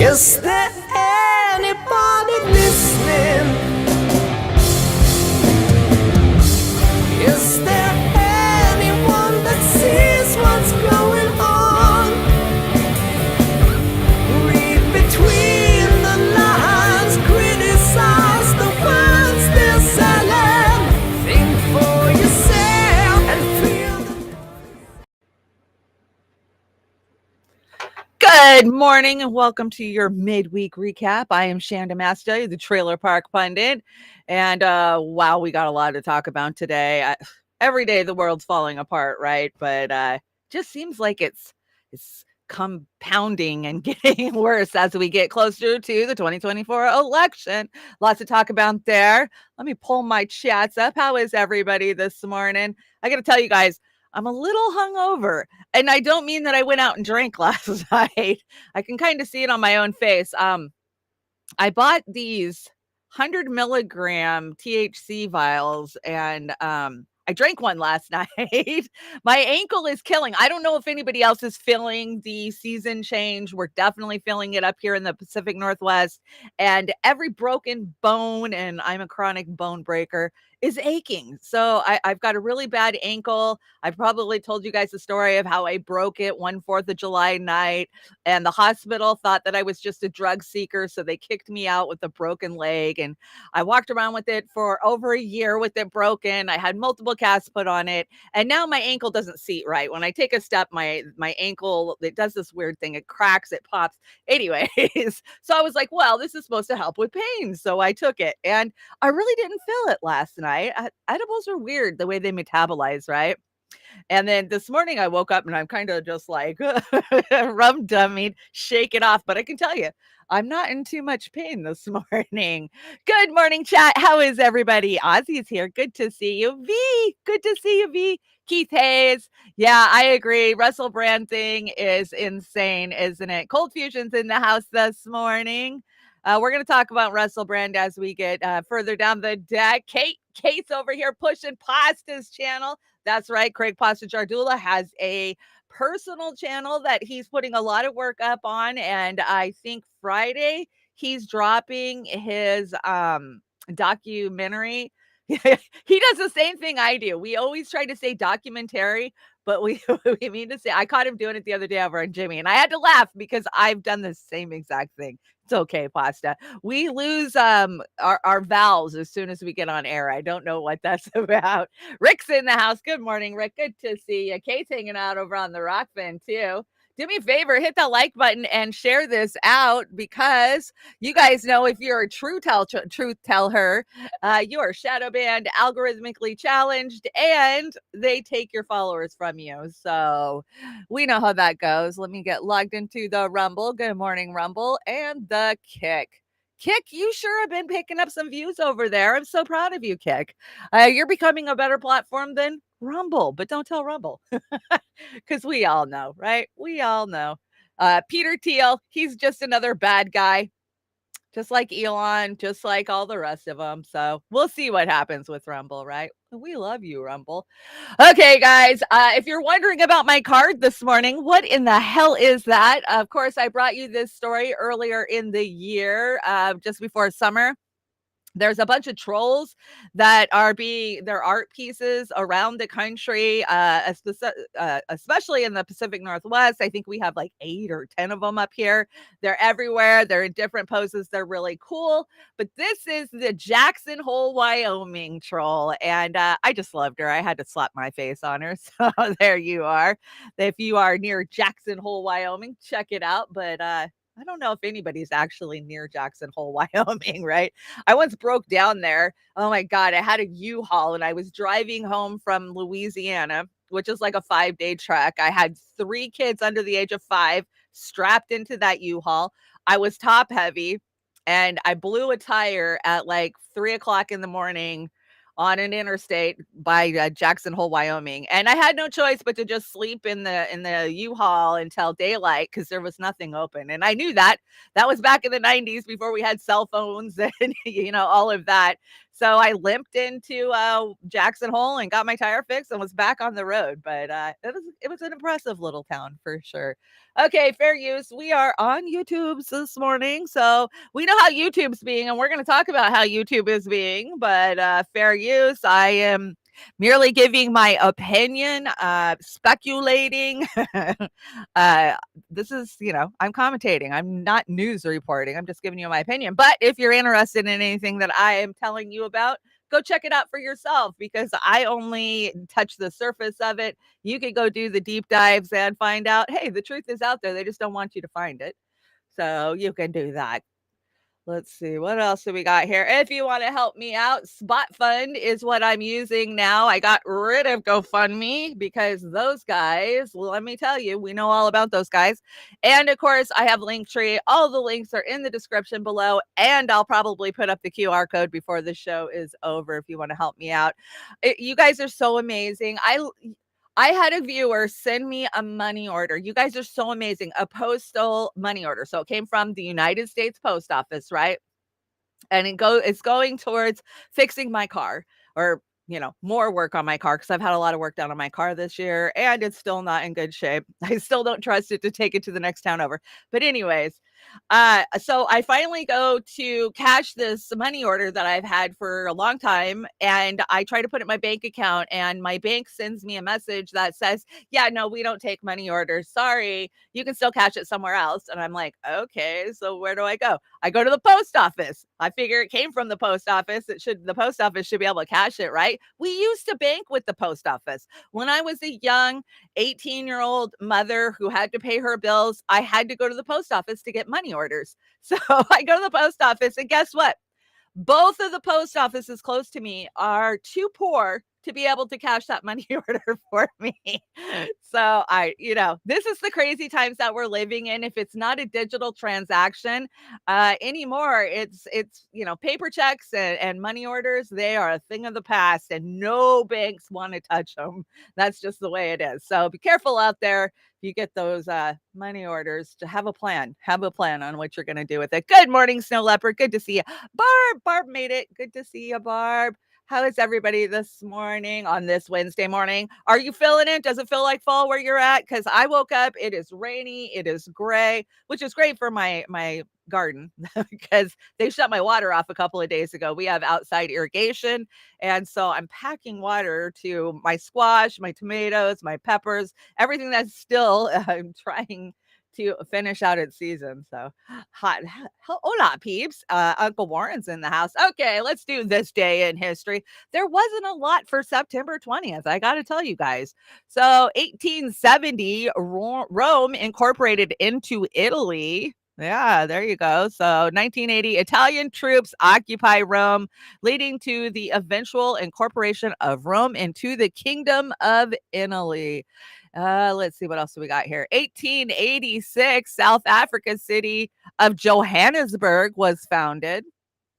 Is there anybody listening? Is there anyone that sees what's going on? Read between the lines, criticize the words they're selling. Think for yourself and feel the... Good morning and welcome to your midweek recap. I am Chanda-Masta, the Trailer Park Pundit. And wow, we got a lot to talk about today. Every day the world's falling apart, right? But just seems like it's compounding and getting worse as we get closer to the 2024 election. Lots to talk about there. Let me pull my chats up. How is everybody this morning? I got to tell you guys, I'm a little hungover, and I don't mean that I went out and drank last night. I can kind of see it on my own face. I bought these 100 milligram THC vials, and I drank one last night. My ankle is killing. I don't know if anybody else is feeling the season change. We're definitely feeling it up here in the Pacific Northwest, and every broken bone, and I'm a chronic bone breaker, is aching. So I've got a really bad ankle. I probably told you guys the story of how I broke it one 4th of July night, and the hospital thought that I was just a drug seeker. So they kicked me out with a broken leg, and I walked around with it for over a year with it broken. I had multiple casts put on it, and now my ankle doesn't seat right. When I take a step, my ankle, it does this weird thing. It cracks, it pops. Anyways, so I was like, well, this is supposed to help with pain. So I took it, and I really didn't feel it last night. Edibles are weird the way they metabolize, right? And then this morning I woke up and I'm kind of just like rum dummied, shake it off. But I can tell you, I'm not in too much pain this morning. Good morning, chat. How is everybody? Ozzy's here. Good to see you. V, good to see you, V. Keith Hayes. Yeah, I agree. Russell Brand thing is insane, isn't it? Cold Fusion's in the house this morning. We're going to talk about Russell Brand as we get further down the deck. Kate's over here pushing Pasta's channel. That's right. Craig Pasta Jardula has a personal channel that he's putting a lot of work up on. And I think Friday he's dropping his documentary. He does the same thing I do. We always try to say documentary, but we mean to say, I caught him doing it the other day over on Jimmy, and I had to laugh because I've done the same exact thing. It's okay, Pasta. We lose our vowels as soon as we get on air. I don't know what that's about. Rick's in the house. Good morning, Rick. Good to see you. Kate's hanging out over on the Rokfin too. Do me a favor, hit that like button and share this out, because you guys know if you're a truth teller, you are shadow banned, algorithmically challenged, and they take your followers from you. So we know how that goes. Let me get logged into the Rumble. Good morning, Rumble, and the Kick. Kick, you sure have been picking up some views over there. I'm so proud of you, Kick. You're becoming a better platform than Rumble, but don't tell Rumble, because we all know, right? We all know. Peter Thiel, he's just another bad guy, just like Elon, just like all the rest of them. So we'll see what happens with Rumble, right? We love you, Rumble. Okay, guys, if you're wondering about my card this morning, what in the hell is that? Of course, I brought you this story earlier in the year, just before summer. There's a bunch of trolls that are their art pieces around the country, especially in the Pacific Northwest. I think we have like 8 or 10 of them up here. They're everywhere. They're in different poses. They're really cool. But this is the Jackson Hole, Wyoming troll. And I just loved her. I had to slap my face on her. So there you are. If you are near Jackson Hole, Wyoming, check it out. But I don't know if anybody's actually near Jackson Hole, Wyoming, right? I once broke down there. Oh my God, I had a U-Haul and I was driving home from Louisiana, which is like a 5-day trek. I had 3 kids under the age of 5, strapped into that U-Haul. I was top heavy and I blew a tire at like 3 o'clock in the morning on an interstate by Jackson Hole, Wyoming. And I had no choice but to just sleep in the U-Haul until daylight because there was nothing open. And I knew that. That was back in the 90s before we had cell phones and all of that. So I limped into Jackson Hole and got my tire fixed and was back on the road. But it was an impressive little town for sure. Okay, fair use. We are on YouTube this morning, so we know how YouTube's being, and we're going to talk about how YouTube is being. But fair use. I am merely giving my opinion, speculating. uh, this is, I'm commentating. I'm not news reporting. I'm just giving you my opinion. But if you're interested in anything that I am telling you about, go check it out for yourself because I only touch the surface of it. You could go do the deep dives and find out, hey, the truth is out there. They just don't want you to find it. So you can do that. Let's see, what else do we got here? If you want to help me out, Spot Fund is what I'm using now. I got rid of GoFundMe because those guys, let me tell you, we know all about those guys. And of course, I have Linktree. All the links are in the description below, and I'll probably put up the QR code before the show is over if you want to help me out. You guys are so amazing. I had a viewer send me a money order. You guys are so amazing. A postal money order. So it came from the United States Post Office, right? And it's going towards fixing my car or more work on my car because I've had a lot of work done on my car this year and it's still not in good shape. I still don't trust it to take it to the next town over. But anyways, so I finally go to cash this money order that I've had for a long time, and I try to put it in my bank account, and my bank sends me a message that says, yeah, no, we don't take money orders. Sorry, you can still cash it somewhere else. And I'm like, okay, so where do I go? I go to the post office. I figure it came from the post office. The post office should be able to cash it, right? We used to bank with the post office. When I was a young 18-year-old mother who had to pay her bills, I had to go to the post office to get money orders. So I go to the post office, and guess what? Both of the post offices close to me are too poor to be able to cash that money order for me. So this is the crazy times that we're living in. If it's not a digital transaction anymore, it's paper checks and money orders. They are a thing of the past, and no banks want to touch them. That's just the way it is. So be careful out there. If you get those money orders, to have a plan on what you're going to do with it. Good morning, Snow Leopard. Good to see you. Barb made it. Good to see you, Barb. How is everybody this morning on this Wednesday morning? Are you feeling it? Does it feel like fall where you're at? Because I woke up, it is rainy, it is gray, which is great for my garden because they shut my water off a couple of days ago. We have outside irrigation, and so I'm packing water to my squash, my tomatoes, my peppers, everything that's still I'm trying to finish out its season. So hot. Hola, peeps. Uncle Warren's in the house. Okay, let's do this day in history. There wasn't a lot for September 20th. I got to tell you guys. So 1870, Rome incorporated into Italy. Yeah, there you go. So 1980, Italian troops occupy Rome, leading to the eventual incorporation of Rome into the Kingdom of Italy. Let's see what else do we got here. 1886, South Africa's city of Johannesburg was founded.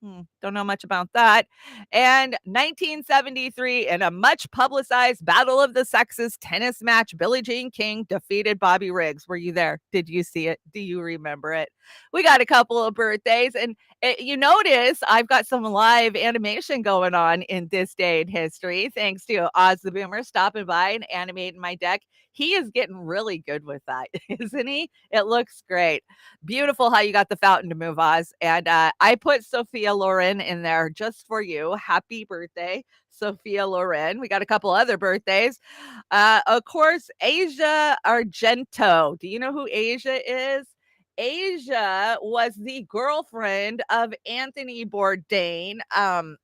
Don't know much about that. And 1973, in a much publicized Battle of the Sexes tennis match, Billie Jean King defeated Bobby Riggs. Were you there? Did you see it? Do you remember it? We got a couple of birthdays, and you notice I've got some live animation going on in this day in history, thanks to Oz the Boomer stopping by and animating my deck. He is getting really good with that, isn't he? It looks great. Beautiful how you got the fountain to move, Oz. And I put Sophia Loren in there just for you. Happy birthday, Sophia Loren. We got a couple other birthdays. Of course, Asia Argento. Do you know who Asia is? Asia was the girlfriend of Anthony Bourdain.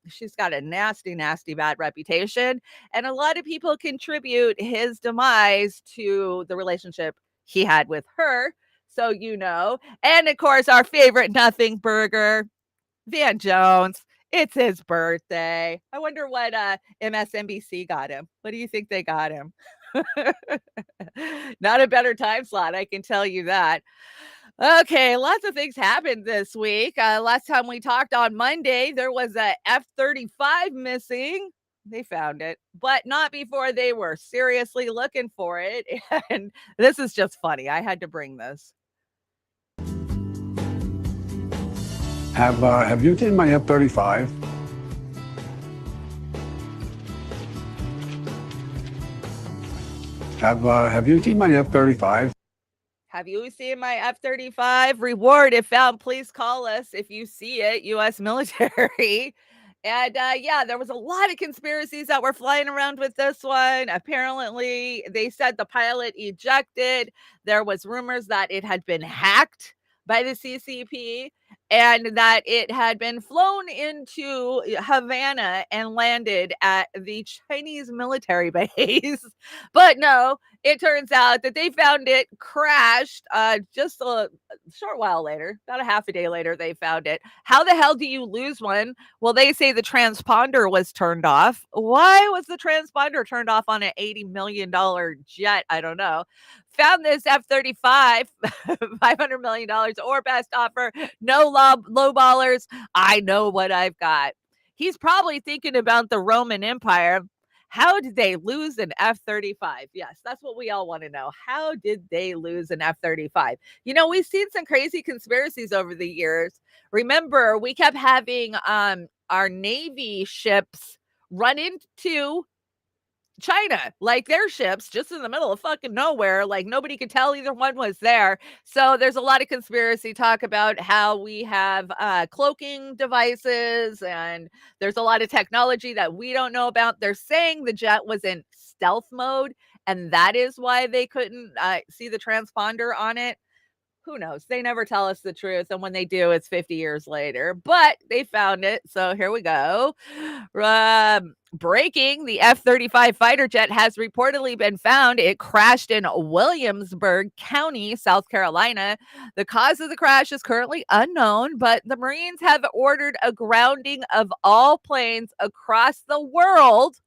She's got a nasty, nasty bad reputation, and a lot of people contribute his demise to the relationship he had with her. So and of course, our favorite nothing burger, Van Jones. It's his birthday. I wonder what MSNBC got him. What do you think they got him? Not a better time slot, I can tell you that. Okay, lots of things happened this week. Last time we talked on Monday, there was a F-35 missing. They found it, but not before they were seriously looking for it. And this is just funny. I had to bring this. Have you seen my F-35? Have you seen my F-35? Have you seen my F-35? Reward if found, please call us if you see it, U.S. military. And yeah, there was a lot of conspiracies that were flying around with this one. Apparently, they said the pilot ejected. There was rumors that it had been hacked by the CCP and that it had been flown into Havana and landed at the Chinese military base. But no, it turns out that they found it crashed just a short while later, about a half a day later, they found it. How the hell do you lose one? Well, they say the transponder was turned off. Why was the transponder turned off on an $80 million jet? I don't know. Found this F-35, $500 million or best offer. No low ballers. I know what I've got. He's probably thinking about the Roman Empire. How did they lose an F-35? Yes, that's what we all want to know. How did they lose an F-35? You know, we've seen some crazy conspiracies over the years. Remember, we kept having our Navy ships run into China, like their ships just in the middle of fucking nowhere. Like nobody could tell either one was there. So there's a lot of conspiracy talk about how we have cloaking devices and there's a lot of technology that we don't know about. They're saying the jet was in stealth mode and that is why they couldn't see the transponder on it. Who knows? They never tell us the truth. And when they do, it's 50 years later. But they found it. So here we go. Breaking, the F-35 fighter jet has reportedly been found. It crashed in Williamsburg County, South Carolina. The cause of the crash is currently unknown, but the Marines have ordered a grounding of all planes across the world.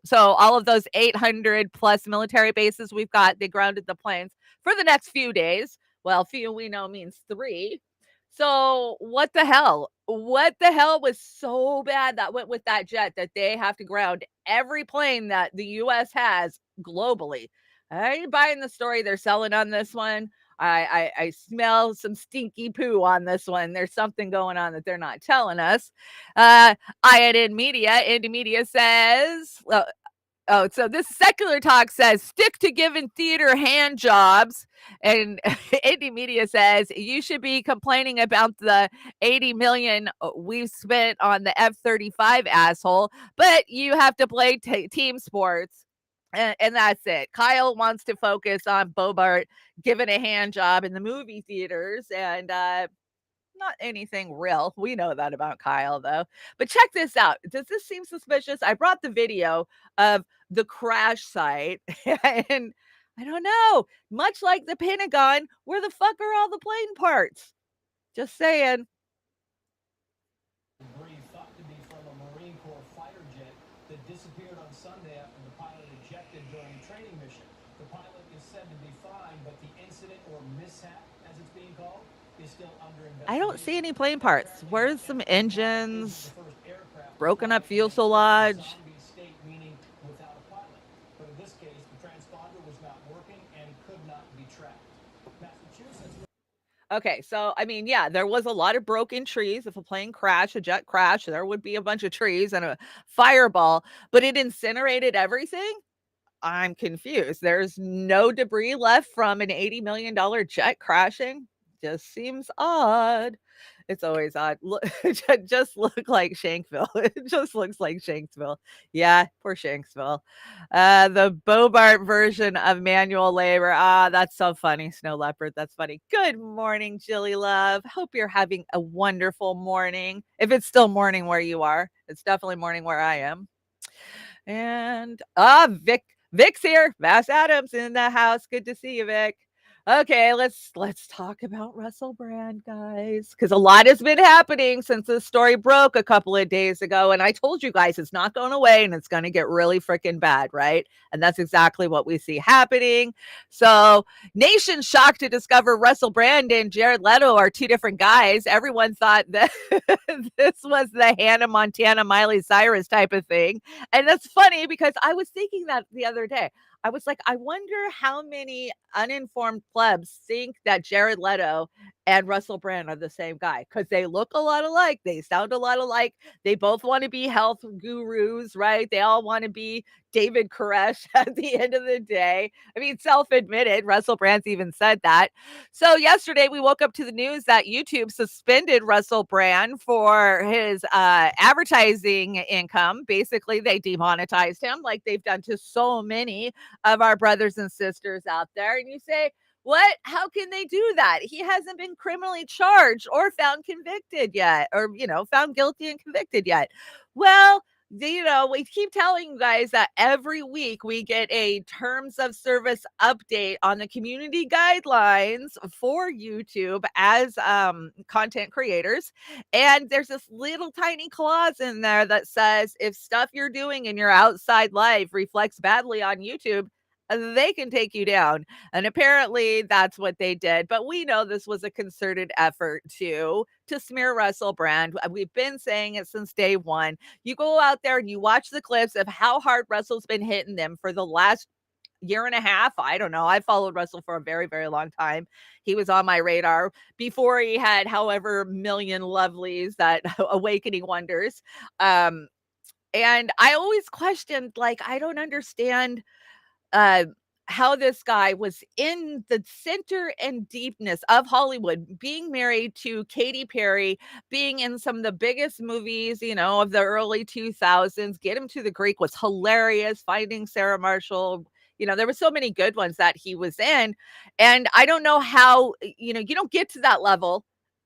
So all of those 800 plus military bases we've got, they grounded the planes for the next few days. Well, few we know means 3. So what the hell? What the hell was so bad that went with that jet that they have to ground every plane that the US has globally? I ain't buying the story they're selling on this one. I smell some stinky poo on this one. There's something going on that they're not telling us. INN Media, Indie Media says, oh, so this secular talk says stick to giving theater hand jobs. And Indie Media says you should be complaining about the 80 million we've spent on the F-35 asshole, but you have to play team sports. And that's it. Kyle wants to focus on Bobart giving a hand job in the movie theaters and not anything real. We know that about Kyle, though. But check this out. Does this seem suspicious? I brought the video of the crash site, and I don't know. Much like the Pentagon, where the fuck are all the plane parts? Just saying. Debris thought to be from a Marine Corps fighter jet that disappeared on Sunday after the pilot ejected during a training mission. The pilot is said to be fine, but the incident or mishap, as it's being called, is still under investigation. I don't see any plane parts. Where's some engines? Broken up fuselage. State meaning without a pilot. But in this case, the transponder was not working and could not be tracked. Massachusetts. Okay, so I mean, yeah, there was a lot of broken trees. If a plane crashed, a jet crashed, there would be a bunch of trees and a fireball, but it incinerated everything. I'm confused. There's no debris left from an $80 million jet crashing. Just seems odd. It's always odd. Look, it just look like Shanksville. It just looks like Shanksville. Yeah, poor Shanksville. The Bobart version of manual labor. Ah, that's so funny. Snow leopard. That's funny. Good morning, Jilly Love. Hope you're having a wonderful morning. If it's still morning where you are, it's definitely morning where I am. And Vic's here. Vass Adams in the house. Good to see you, Vic. Okay, let's talk about Russell Brand, guys, because a lot has been happening since this story broke a couple of days ago, and I told you guys it's not going away and it's going to get really freaking bad, right? And that's exactly what we see happening. So, nation shocked to discover Russell Brand and Jared Leto are two different guys. Everyone thought that this was the Hannah Montana Miley Cyrus type of thing, and that's funny because I was thinking that the other day. I was like, I wonder how many uninformed plebs think that Jared Leto and Russell Brand are the same guy because they look a lot alike. They sound a lot alike. They both want to be health gurus, right? They all want to be David Koresh at the end of the day. I mean, self admitted. Russell Brand's even said that. So, yesterday we woke up to the news that YouTube suspended Russell Brand for his advertising income. Basically, they demonetized him like they've done to so many of our brothers and sisters out there. And you say, what? How can they do that? He hasn't been criminally charged or found convicted yet, or, found guilty and convicted yet. Well, we keep telling you guys that every week we get a terms of service update on the community guidelines for YouTube as content creators. And there's this little tiny clause in there that says if stuff you're doing in your outside life reflects badly on YouTube, they can take you down. And apparently that's what they did. But we know this was a concerted effort to smear Russell Brand. We've been saying it since day one. You go out there and you watch the clips of how hard Russell's been hitting them for the last year and a half. I don't know. I followed Russell for a very, very long time. He was on my radar before he had however million lovelies that awakening wonders. And I always questioned, like, I don't understand uh, how this guy was in the center and deepness of Hollywood, being married to Katy Perry, being in some of the biggest movies, of the early 2000s. Get Him to the Greek was hilarious. Finding Sarah Marshall. There were so many good ones that he was in. And I don't know how, you don't get to that level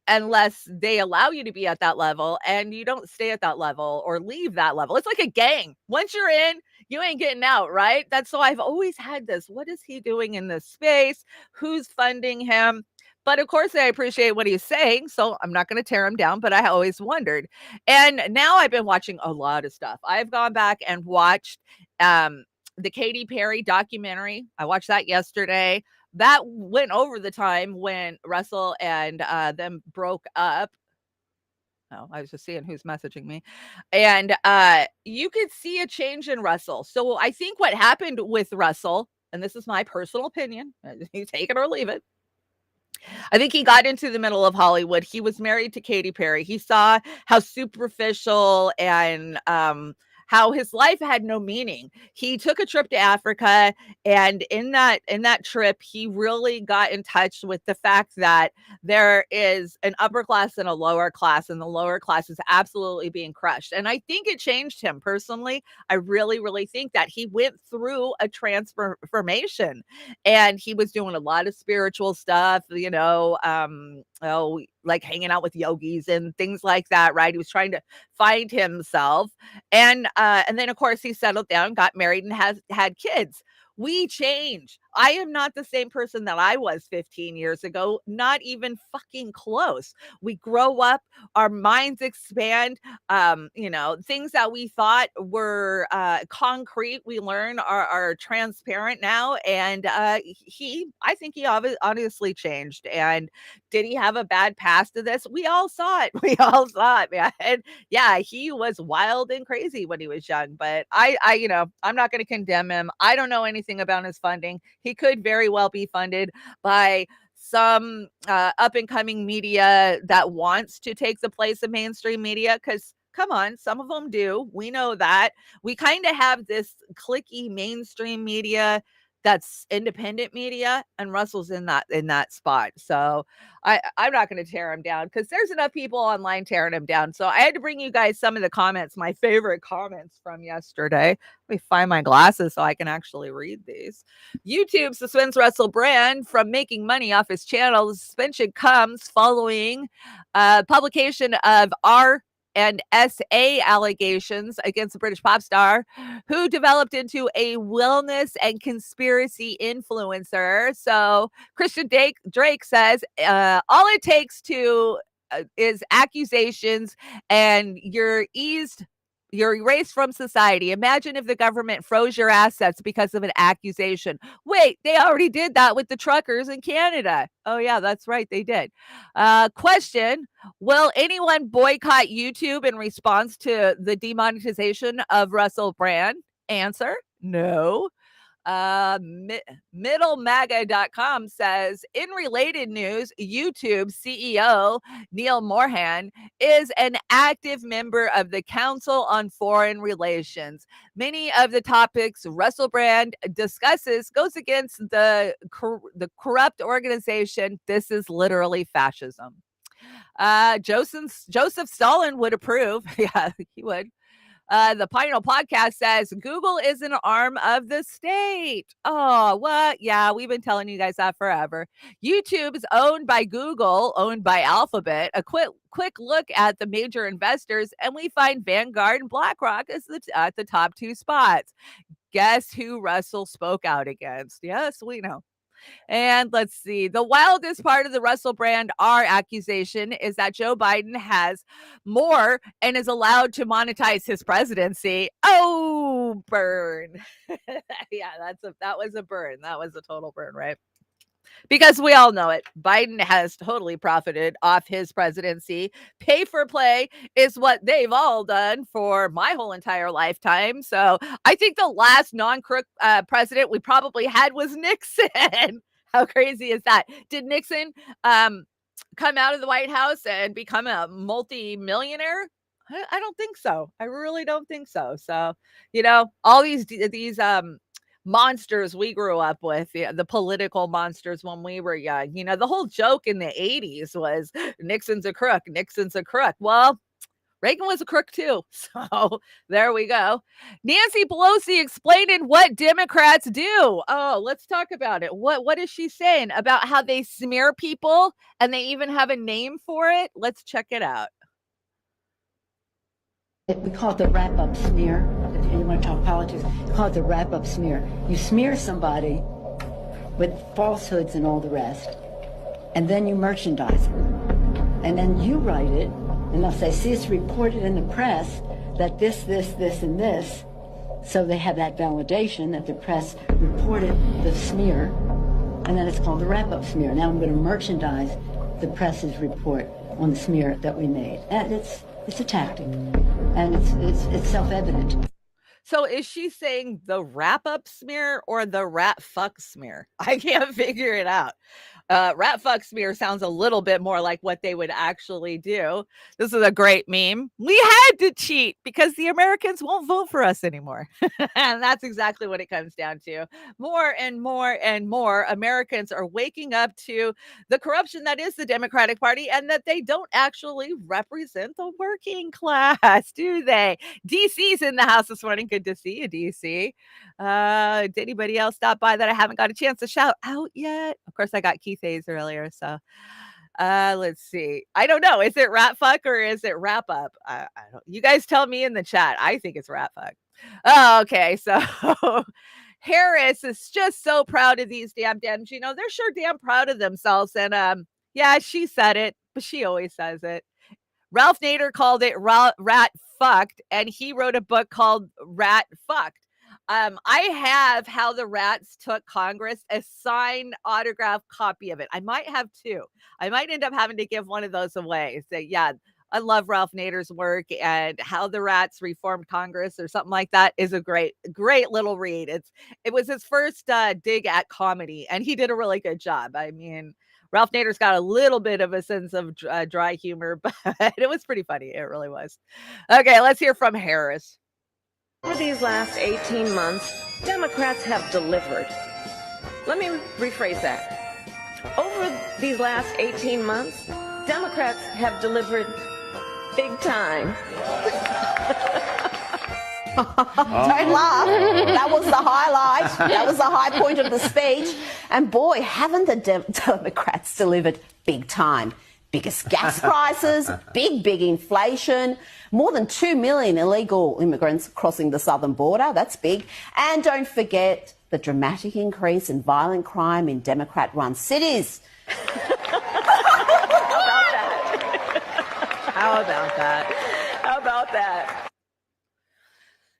unless they allow you to be at that level, and you don't stay at that level or leave that level. It's like a gang. Once you're in, you ain't getting out, right? That's so I've always had this. What is he doing in this space? Who's funding him? But of course, I appreciate what he's saying, so I'm not going to tear him down, but I always wondered. And now I've been watching a lot of stuff. I've gone back and watched the Katy Perry documentary. I watched that yesterday. That went over the time when Russell and them broke up. Oh, I was just seeing who's messaging me. And you could see a change in Russell. So I think what happened with Russell, and this is my personal opinion, you take it or leave it. I think he got into the middle of Hollywood. He was married to Katy Perry. He saw how superficial and how his life had no meaning. He took a trip to Africa, and in that trip, he really got in touch with the fact that there is an upper class and a lower class, and the lower class is absolutely being crushed. And I think it changed him personally. I really, really think that he went through a transformation, and he was doing a lot of spiritual stuff, like hanging out with yogis and things like that, right? He was trying to find himself. And then of course he settled down, got married, and has had kids. We change. I am not the same person that I was 15 years ago, not even fucking close. We grow up, our minds expand. Things that we thought were concrete, we learn are transparent now. And I think he obviously changed. And did he have a bad past to this? We all saw it. We all saw it, man. And yeah, he was wild and crazy when he was young, but I'm not going to condemn him. I don't know anything about his funding. He could very well be funded by some up and coming media that wants to take the place of mainstream media, because come on, some of them do. We know that. We kind of have this cliquey mainstream media that's independent media, and Russell's in that spot. So I'm not going to tear him down because there's enough people online tearing him down. So I had to bring you guys some of the comments, my favorite comments from yesterday. Let me find my glasses so I can actually read these. YouTube suspends Russell Brand from making money off his channel. The suspension comes following publication of our and SA allegations against the British pop star, who developed into a wellness and conspiracy influencer. So Christian Drake says all it takes to is accusations, and you're erased from society. Imagine if the government froze your assets because of an accusation. Wait, they already did that with the truckers in Canada. Oh, yeah, that's right. They did. Question: will anyone boycott YouTube in response to the demonetization of Russell Brand? Answer: no. Middlemaga.com says, in related news, YouTube CEO Neil Mohan is an active member of the Council on Foreign Relations. Many of the topics Russell Brand discusses goes against the corrupt organization. This is literally fascism. Joseph Stalin would approve. Yeah, he would. The Final Podcast says Google is an arm of the state. Oh, what? Yeah, we've been telling you guys that forever. YouTube is owned by Google, owned by Alphabet. A quick look at the major investors, and we find Vanguard and BlackRock as at the top two spots. Guess who Russell spoke out against? Yes, we know. And let's see. The wildest part of the Russell Brand R accusation is that Joe Biden has more and is allowed to monetize his presidency. Oh, burn. Yeah, that was a burn. That was a total burn, right? Because we all know it. Biden has totally profited off his presidency. Pay for play is what they've all done for my whole entire lifetime. So I think the last non-crook president we probably had was Nixon. How crazy is that? Did Nixon come out of the White House and become a multi-millionaire? I don't think so. I really don't think so. So, all these monsters we grew up with, the political monsters when we were young. The whole joke in the 80s was Nixon's a crook. Nixon's a crook. Well, Reagan was a crook too. So there we go. Nancy Pelosi explaining what Democrats do. Oh, let's talk about it. What is she saying about how they smear people and they even have a name for it? Let's check it out. We call it the wrap-up smear. If you want to talk politics, call it the wrap-up smear. You smear somebody with falsehoods and all the rest, and then you merchandise it. And then you write it, and they'll say, see, it's reported in the press that this, and this. So they have that validation that the press reported the smear, and then it's called the wrap-up smear. Now I'm going to merchandise the press's report on the smear that we made. And it's a tactic, and it's self-evident. So is she saying the wrap-up smear or the rat fuck smear? I can't figure it out. Rat fuck smear sounds a little bit more like what they would actually do. This is a great meme. We had to cheat because the Americans won't vote for us anymore. And that's exactly what it comes down to. More and more and more Americans are waking up to the corruption that is the Democratic Party and that they don't actually represent the working class, do they? DC's in the house this morning. Good to see you, DC. Did anybody else stop by that I haven't got a chance to shout out yet? Of course, I got Keith Hayes earlier. So let's see. I don't know. Is it rat fuck or is it wrap up? I don't. You guys tell me in the chat. I think it's rat fuck. Oh, okay. So Harris is just so proud of these damn Dems. They're sure damn proud of themselves. And yeah, she said it, but she always says it. Ralph Nader called it rat fucked, and he wrote a book called Rat Fucked. I have How the Rats Took Congress, a signed autograph copy of it. I might have two. I might end up having to give one of those away. So yeah, I love Ralph Nader's work, and How the Rats Reformed Congress or something like that is a great little read. It was his first dig at comedy, and he did a really good job. I mean, Ralph Nader's got a little bit of a sense of dry humor, but it was pretty funny. It really was. Okay, let's hear from Harris. Over these last 18 months, Democrats have delivered. Let me rephrase that. Over these last 18 months, Democrats have delivered big time. Don't laugh. That was the highlight. That was the high point of the speech. And boy, haven't the Democrats delivered big time. biggest gas prices, big inflation, more than 2 million illegal immigrants crossing the southern border. That's big. And don't forget the dramatic increase in violent crime in Democrat-run cities. How about that? How about that?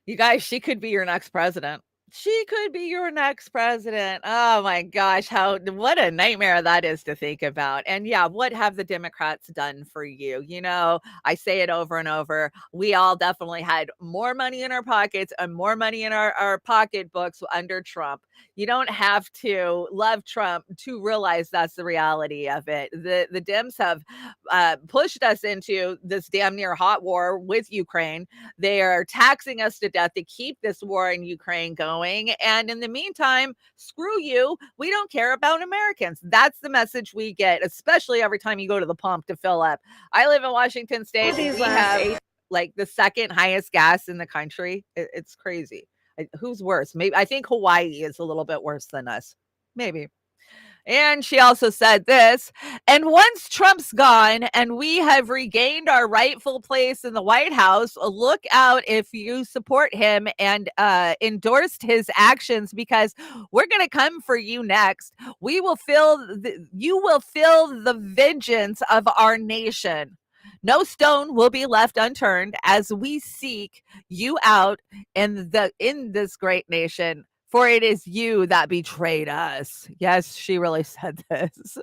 You guys, she could be your next president. She could be your next president. Oh my gosh, what a nightmare that is to think about. And yeah, what have the Democrats done for you? You know, I say it over and over. We all definitely had more money in our pockets and more money in our pocketbooks under Trump. You don't have to love Trump to realize that's the reality of it. The Dems have pushed us into this damn near hot war with Ukraine. They are taxing us to death to keep this war in Ukraine going. And in the meantime, screw you. We don't care about Americans. That's the message we get, especially every time you go to the pump to fill up. I live in Washington State. We have like the second highest gas in the country. It's crazy. Who's worse? Maybe I think Hawaii is a little bit worse than us. Maybe. And she also said this, and once Trump's gone and we have regained our rightful place in the White House, look out if you support him and endorsed his actions, because we're going to come for you next. You will feel the vengeance of our nation. No stone will be left unturned as we seek you out in this great nation. For it is you that betrayed us. Yes, she really said this.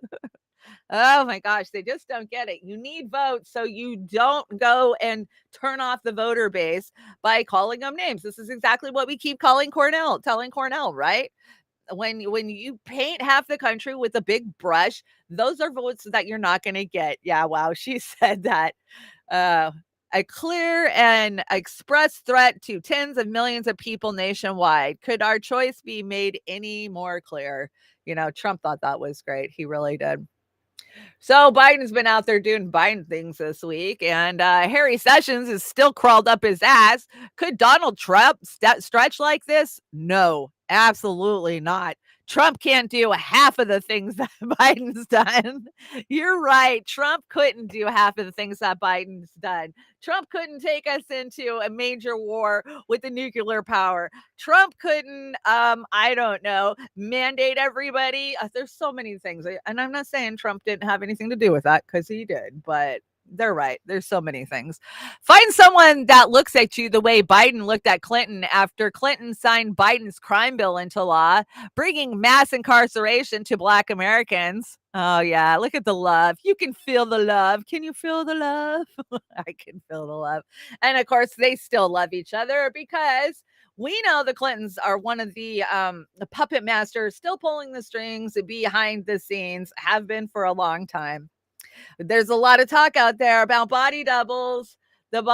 Oh my gosh, they just don't get it. You need votes so you don't go and turn off the voter base by calling them names. This is exactly what we keep telling Cornell, right? When you paint half the country with a big brush, those are votes that you're not going to get. Yeah, wow, she said that. A clear and express threat to tens of millions of people nationwide. Could our choice be made any more clear? You know, Trump thought that was great. He really did. So Biden's been out there doing Biden things this week, and Harry Sessions is still crawled up his ass. Could Donald Trump stretch like this? No, absolutely not. Trump can't do half of the things that Biden's done. You're right. Trump couldn't do half of the things that Biden's done. Trump couldn't take us into a major war with the nuclear power. Trump couldn't, I don't know, mandate everybody. There's so many things. And I'm not saying Trump didn't have anything to do with that, because he did, but they're right. There's so many things. Find someone that looks at you the way Biden looked at Clinton after Clinton signed Biden's crime bill into law, bringing mass incarceration to Black Americans. Oh, yeah. Look at the love. You can feel the love. Can you feel the love? I can feel the love. And of course, they still love each other because we know the Clintons are one of the puppet masters still pulling the strings behind the scenes, have been for a long time. There's a lot of talk out there about body doubles, and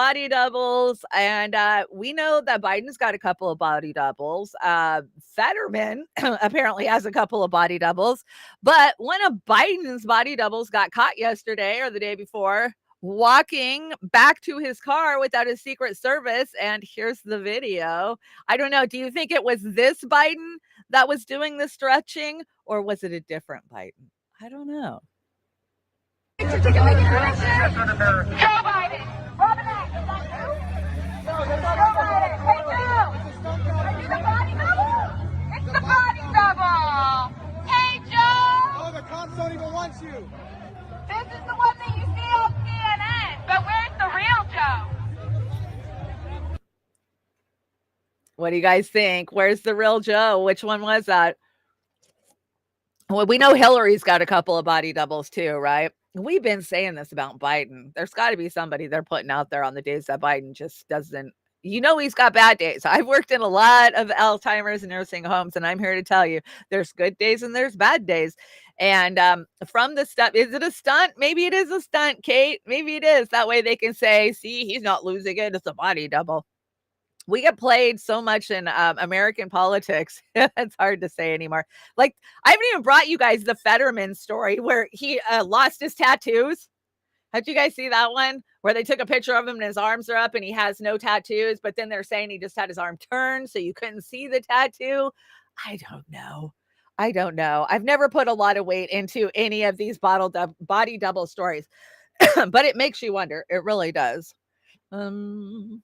we know that Biden's got a couple of body doubles. Fetterman apparently has a couple of body doubles, but one of Biden's body doubles got caught yesterday or the day before walking back to his car without his Secret Service, and here's the video. I don't know, do you think it was this Biden that was doing the stretching, or was it a different Biden? I don't know. Joe Biden, Robin Act, is that you? Joe Biden, hey Joe, are you the body double? It's the body double. Hey Joe. Oh, the cops don't even want you. This is the one that you see on CNN, but where's the real Joe? What do you guys think? Where's the real Joe? Which one was that? Well, we know Hillary's got a couple of body doubles too, right? We've been saying this about Biden. There's got to be somebody they're putting out there on the days that Biden just doesn't, he's got bad days. I've worked in a lot of Alzheimer's and nursing homes, and I'm here to tell you there's good days and there's bad days. And from the stuff, is it a stunt? Maybe it is a stunt, Kate. Maybe it is. That way they can say, see, he's not losing it. It's a body double. We get played so much in American politics. It's hard to say anymore. Like, I haven't even brought you guys the Fetterman story where he lost his tattoos. How'd you guys see that one? Where they took a picture of him and his arms are up and he has no tattoos, but then they're saying he just had his arm turned so you couldn't see the tattoo. I don't know. I don't know. I've never put a lot of weight into any of these body double stories, but it makes you wonder. It really does. Good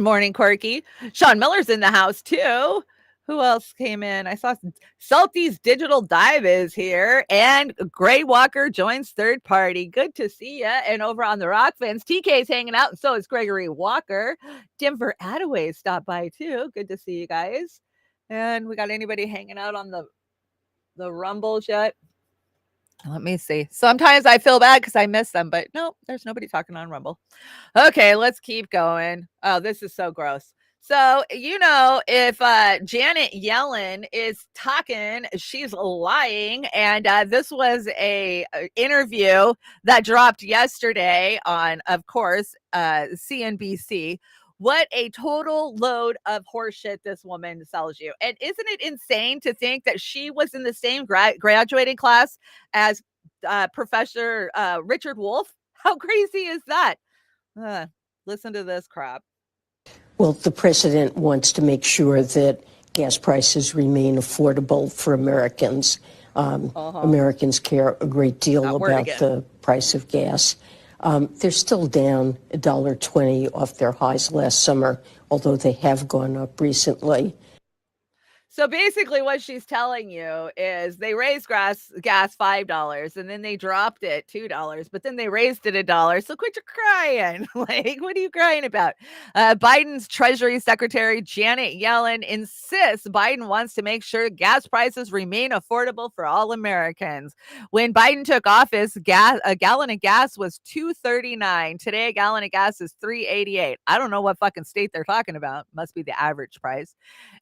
morning, Corky. Sean Miller's in the house too. Who else came in? I saw Salty's Digital Dive is here, and Gray Walker joins third party. Good to see ya. And over on the Rokfins, TK's hanging out, and so is Gregory Walker. Denver Attaway stopped by too. Good to see you guys. And we got anybody hanging out on the Rumbles yet? Let me see. Sometimes I feel bad because I miss them, but no, there's nobody talking on Rumble. Okay, let's keep going. Oh, this is so gross. So, if Janet Yellen is talking, she's lying. And this was a interview that dropped yesterday on, of course, CNBC. What a total load of horseshit this woman sells you. And isn't it insane to think that she was in the same graduating class as Professor Richard Wolff? How crazy is that? Listen to this crap. Well, the president wants to make sure that gas prices remain affordable for Americans. Americans care a great deal about the price of gas. They're still down $1.20 off their highs last summer, although they have gone up recently. So basically what she's telling you is they raised gas $5 and then they dropped it $2, but then they raised it $1. So quit your crying. Like, what are you crying about? Biden's Treasury Secretary Janet Yellen insists Biden wants to make sure gas prices remain affordable for all Americans. When Biden took office, a gallon of gas was $2.39. Today, a gallon of gas is $3.88. I don't know what fucking state they're talking about. Must be the average price.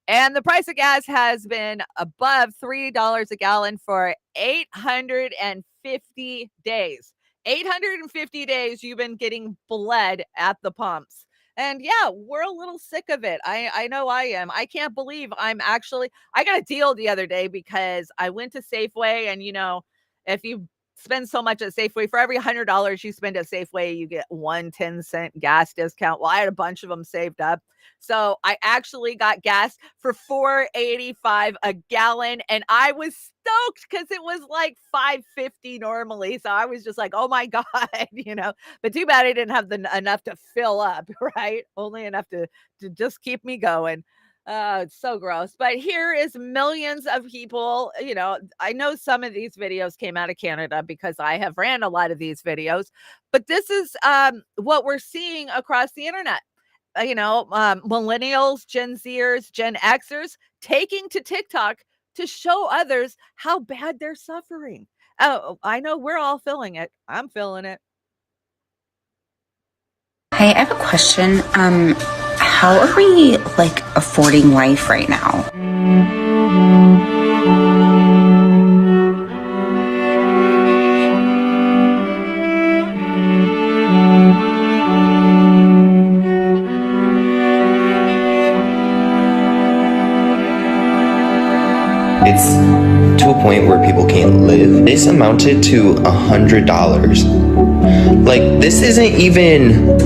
And the price of gas has been above $3 a gallon for 850 days. 850 days you've been getting bled at the pumps. And yeah, we're a little sick of it. I know I am. I can't believe I got a deal the other day because I went to Safeway, and if you spend so much at Safeway, for every $100 you spend at Safeway, you get 1 10-cent gas discount. Well, I had a bunch of them saved up. So I actually got gas for $4.85 a gallon, and I was stoked because it was like $5.50 normally. So I was just like, oh my God, but too bad I didn't have enough to fill up, right? Only enough to just keep me going. It's so gross. But here is millions of people. I know some of these videos came out of Canada because I have ran a lot of these videos, but this is what we're seeing across the internet. Millennials, Gen Zers, Gen Xers taking to TikTok to show others how bad they're suffering. Oh, I know we're all feeling it. I'm feeling it. Hey, I have a question. How are we affording life right now? It's to a point where people can't live. This amounted to $100. This isn't even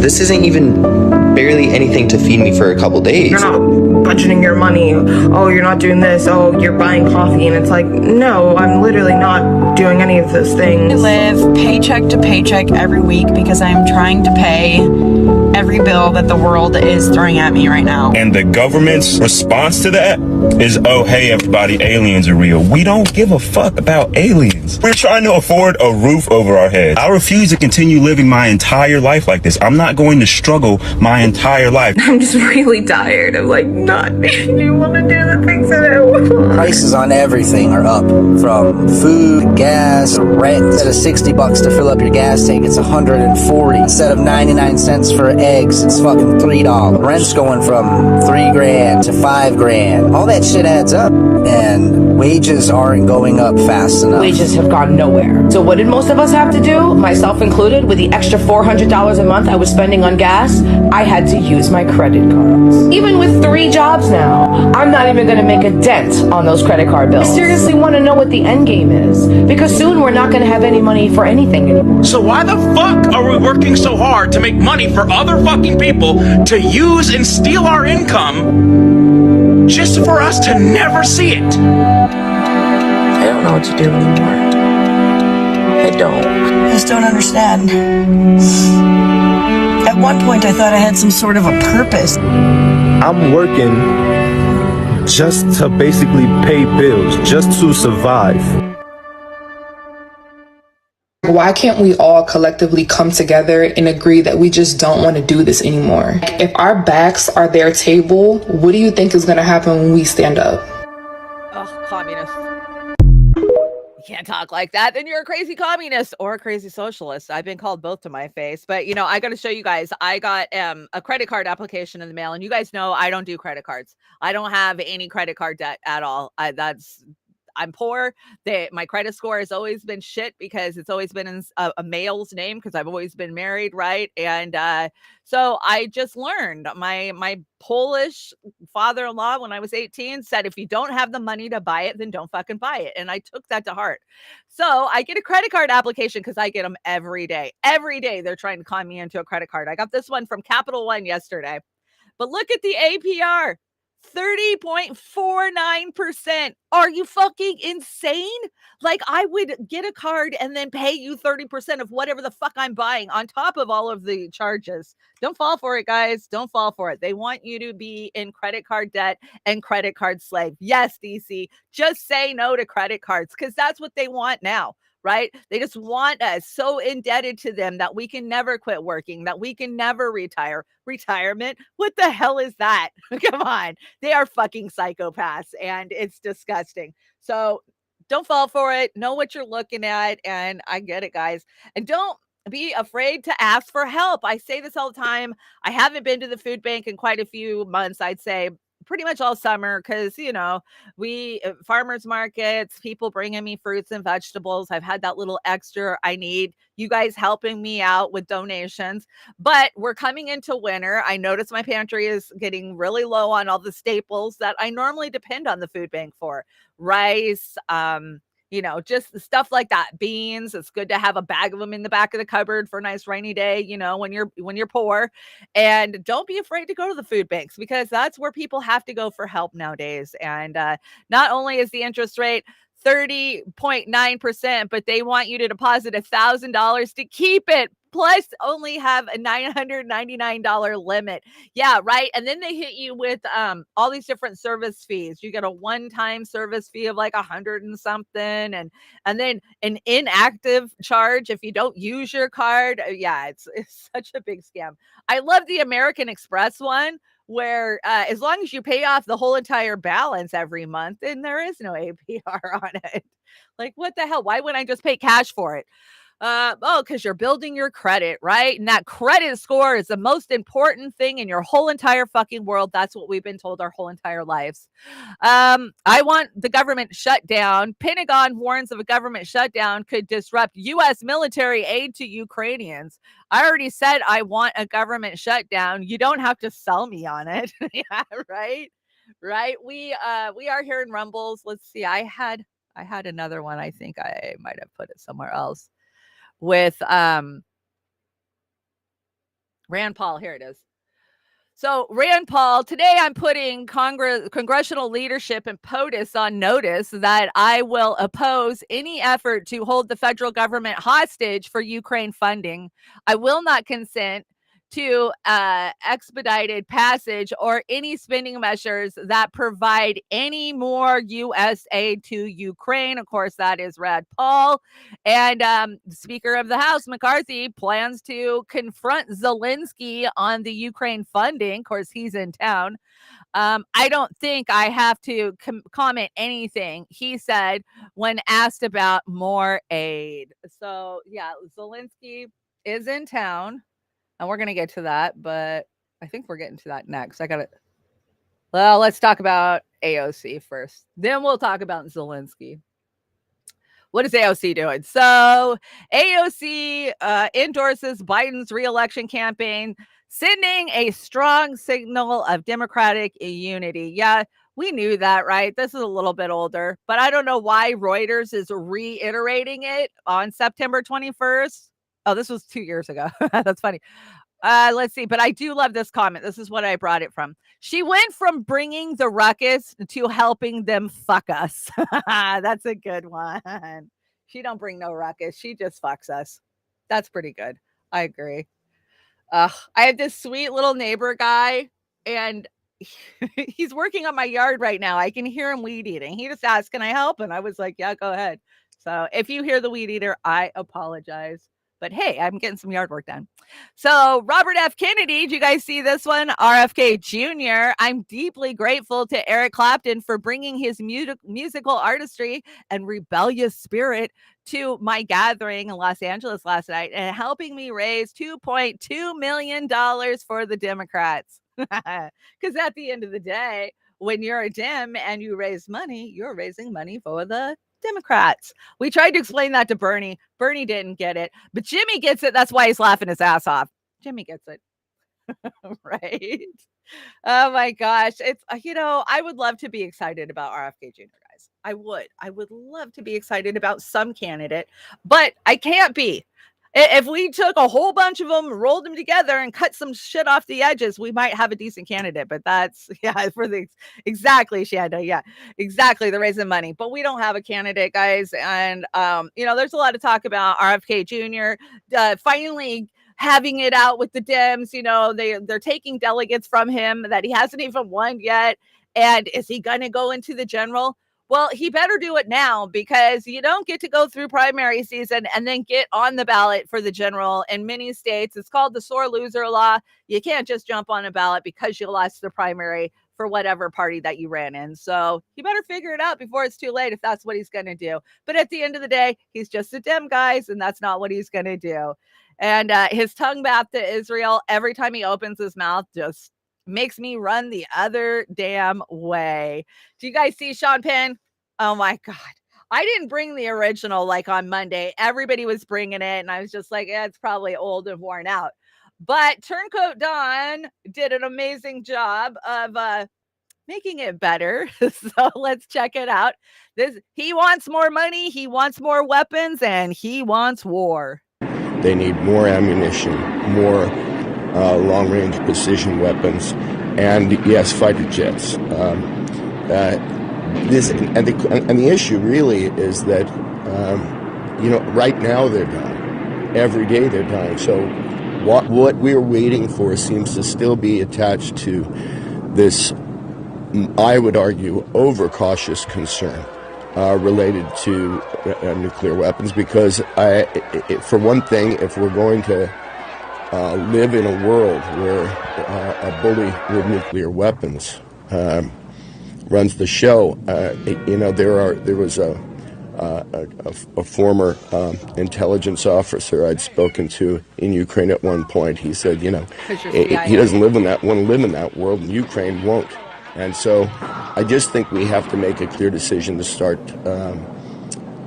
barely anything to feed me for a couple days. You're not budgeting your money. Oh, you're not doing this. Oh, you're buying coffee. And it's like, no, I'm literally not doing any of those things. I live paycheck to paycheck every week because I'm trying to pay every bill that the world is throwing at me right now. And the government's response to that is, oh, hey, everybody, aliens are real. We don't give a fuck about aliens. We're trying to afford a roof over our heads. I refuse to continue living my entire life like this. I'm not going to struggle my entire life. I'm just really tired of not being able to do the things that I want. Prices on everything are up, from food, gas, rent. Instead of $60 to fill up your gas tank, it's $140. Instead of 99 cents for eggs, it's fucking $3. Rent's going from $3,000 to $5,000. All that shit adds up, and wages aren't going up fast enough. Wages have gone nowhere. So what did most of us have to do, myself included, with the extra $400 a month I was spending on gas? I had to use my credit cards. Even with 3 jobs now, I'm not even going to make a dent on those credit card bills. I seriously want to know what the end game is, because soon we're not going to have any money for anything anymore. So why the fuck are we working so hard to make money for other fucking people to use and steal our income just for us to never see it? I don't know what to do anymore. I don't. I just don't understand. At one point, I thought I had some sort of a purpose. I'm working just to basically pay bills, just to survive. Why can't we all collectively come together and agree that we just don't want to do this anymore? If our backs are their table, what do you think is going to happen when we stand up? Oh, communist. You can't talk like that. Then you're a crazy communist or a crazy socialist. I've been called both to my face. But, you know, I got to show you guys. I got a credit card application in the mail. And you guys know I don't do credit cards. I don't have any credit card debt at all. I'm poor. My credit score has always been shit because it's always been in a male's name because I've always been married, right? And so I just learned. My Polish father-in-law, when I was 18, said, if you don't have the money to buy it, then don't fucking buy it. And I took that to heart. So I get a credit card application because I get them every day. Every day they're trying to con me into a credit card. I got this one from Capital One yesterday. But look at the APR. 30.49%. Are you fucking insane? Like, I would get a card and then pay you 30% of whatever the fuck I'm buying on top of all of the charges. Don't fall for it, guys. Don't fall for it. They want you to be in credit card debt and credit card slave. Yes, DC, just say no to credit cards because that's what they want now. Right? They just want us so indebted to them that we can never quit working, that we can never retire. Retirement? What the hell is that? Come on. They are fucking psychopaths and it's disgusting. So don't fall for it. Know what you're looking at. And I get it, guys. And don't be afraid to ask for help. I say this all the time. I haven't been to the food bank in quite a few months, I'd say. Pretty much all summer because, you know, we farmers markets, people bringing me fruits and vegetables. I've had that little extra I need. You guys helping me out with donations. But we're coming into winter. I notice my pantry is getting really low on all the staples that I normally depend on the food bank for. Rice, you know, just stuff like that. Beans. It's good to have a bag of them in the back of the cupboard for a nice rainy day, you know, when you're poor. And don't be afraid to go to the food banks because that's where people have to go for help nowadays. And not only is the interest rate 30.9%, but they want you to deposit $1,000 to keep it. Plus only have a $999 limit. Yeah, right. And then they hit you with all these different service fees. You get a one-time service fee of like $100 and something, and then an inactive charge if you don't use your card. Yeah, it's such a big scam. I love the American Express one where as long as you pay off the whole entire balance every month, then there is no APR on it. Like, what the hell? Why wouldn't I just pay cash for it? Because you're building your credit, right? And that credit score is the most important thing in your whole entire fucking world. That's what we've been told our whole entire lives. I want the government shut down. Pentagon warns of a government shutdown could disrupt U.S. military aid to Ukrainians. I already said I want a government shutdown. You don't have to sell me on it. Yeah, right? Right? We are hearing rumbles. Let's see. I had another one. I think I might have put it somewhere else. With Rand Paul. Here it is. So Rand Paul, today I'm putting congressional leadership and POTUS on notice that I will oppose any effort to hold the federal government hostage for Ukraine funding. I will not consent to expedited passage or any spending measures that provide any more U.S. aid to Ukraine. Of course, that is Rand Paul. And Speaker of the House, McCarthy, plans to confront Zelensky on the Ukraine funding. Of course, he's in town. I don't think I have to comment anything he said when asked about more aid. So, yeah, Zelensky is in town. And we're going to get to that, but I think we're getting to that next. Well, let's talk about AOC first. Then we'll talk about Zelensky. What is AOC doing? So AOC endorses Biden's re-election campaign, sending a strong signal of Democratic unity. Yeah, we knew that, right? This is a little bit older, but I don't know why Reuters is reiterating it on September 21st. Oh, this was 2 years ago. That's funny. Let's see, but I do love this comment. This is what I brought it from. She went from bringing the ruckus to helping them fuck us. That's a good one. She don't bring no ruckus. She just fucks us. That's pretty good. I agree. I have this sweet little neighbor guy, and he's working on my yard right now. I can hear him weed eating. He just asked, "Can I help?" And I was like, "Yeah, go ahead." So if you hear the weed eater, I apologize. But hey, I'm getting some yard work done. So Robert F. Kennedy, did you guys see this one? RFK Jr. I'm deeply grateful to Eric Clapton for bringing his musical artistry and rebellious spirit to my gathering in Los Angeles last night and helping me raise $2.2 million for the Democrats. Because at the end of the day, when you're a Dem and you raise money, you're raising money for the Democrats. We tried to explain that to Bernie. Bernie didn't get it, but Jimmy gets it. That's why he's laughing his ass off. Jimmy gets it. Right? Oh my gosh. It's, I would love to be excited about RFK Jr., guys. I would love to be excited about some candidate, but I can't be. If we took a whole bunch of them, rolled them together, and cut some shit off the edges, we might have a decent candidate. But that's, for the exactly, Shanda. Yeah, exactly. The raising money. But we don't have a candidate, guys. And, there's a lot of talk about RFK Jr. Finally having it out with the Dems. They're taking delegates from him that he hasn't even won yet. And is he going to go into the general? Well, he better do it now, because you don't get to go through primary season and then get on the ballot for the general in many states. It's called the sore loser law. You can't just jump on a ballot because you lost the primary for whatever party that you ran in. So you better figure it out before it's too late if that's what he's going to do. But at the end of the day, he's just a Dem, guys, and that's not what he's going to do. And his tongue bath to Israel, every time he opens his mouth, just makes me run the other damn way. Do you guys see Sean Penn? Oh my God. I didn't bring the original like on Monday. Everybody was bringing it, and I was just like, yeah, it's probably old and worn out. But Turncoat Don did an amazing job of making it better. So let's check it out. He wants more money, he wants more weapons, and he wants war. They need more ammunition, more long-range precision weapons, and yes, fighter jets. The issue really is that right now they're dying. Every day they're dying. So what we're waiting for seems to still be attached to this, I would argue, overcautious concern related to nuclear weapons, because for one thing, if we're going to live in a world where a bully with nuclear weapons runs the show, there was a former intelligence officer I'd spoken to in Ukraine at one point. He said, he doesn't want to live in that world, and Ukraine won't. And so I just think we have to make a clear decision to start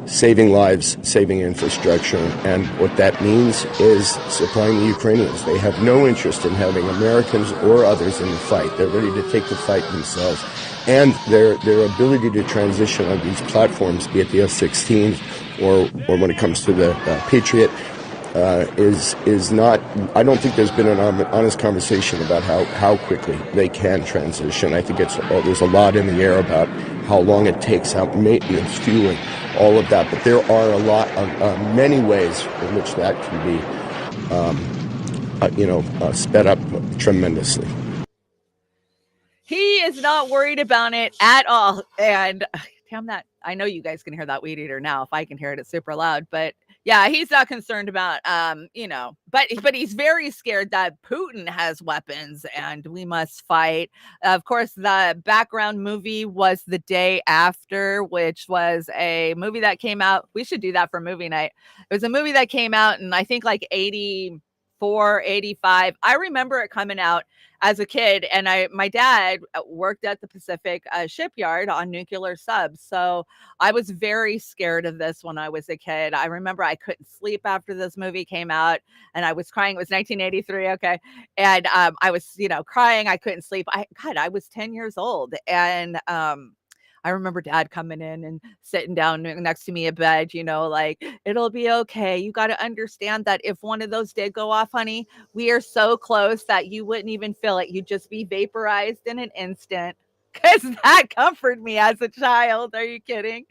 saving lives, saving infrastructure, and what that means is supplying the Ukrainians. They have no interest in having Americans or others in the fight. They're ready to take the fight themselves. And their ability to transition on these platforms, be it the F-16 or when it comes to the Patriot, is not. I don't think there's been an honest conversation about how quickly they can transition. I think there's a lot in the air about how long it takes, how maintenance, fueling, all of that. But there are many ways in which that can be, sped up tremendously. He is not worried about it at all. And damn that. I know you guys can hear that weed eater now. If I can hear it, it's super loud. But yeah, he's not concerned about, but he's very scared that Putin has weapons and we must fight. Of course, the background movie was The Day After, which was a movie that came out. We should do that for movie night. It was a movie that came out in, I think, like 84, 85. I remember it coming out as a kid, and my dad worked at the Pacific shipyard on nuclear subs. So I was very scared of this when I was a kid. I remember I couldn't sleep after this movie came out, and I was crying. It was 1983. Okay. And I was, crying. I couldn't sleep. I was 10 years old. And I remember Dad coming in and sitting down next to me in bed, like, it'll be okay. You got to understand that if one of those did go off, honey, we are so close that you wouldn't even feel it. You'd just be vaporized in an instant. Because that comforted me as a child. Are you kidding?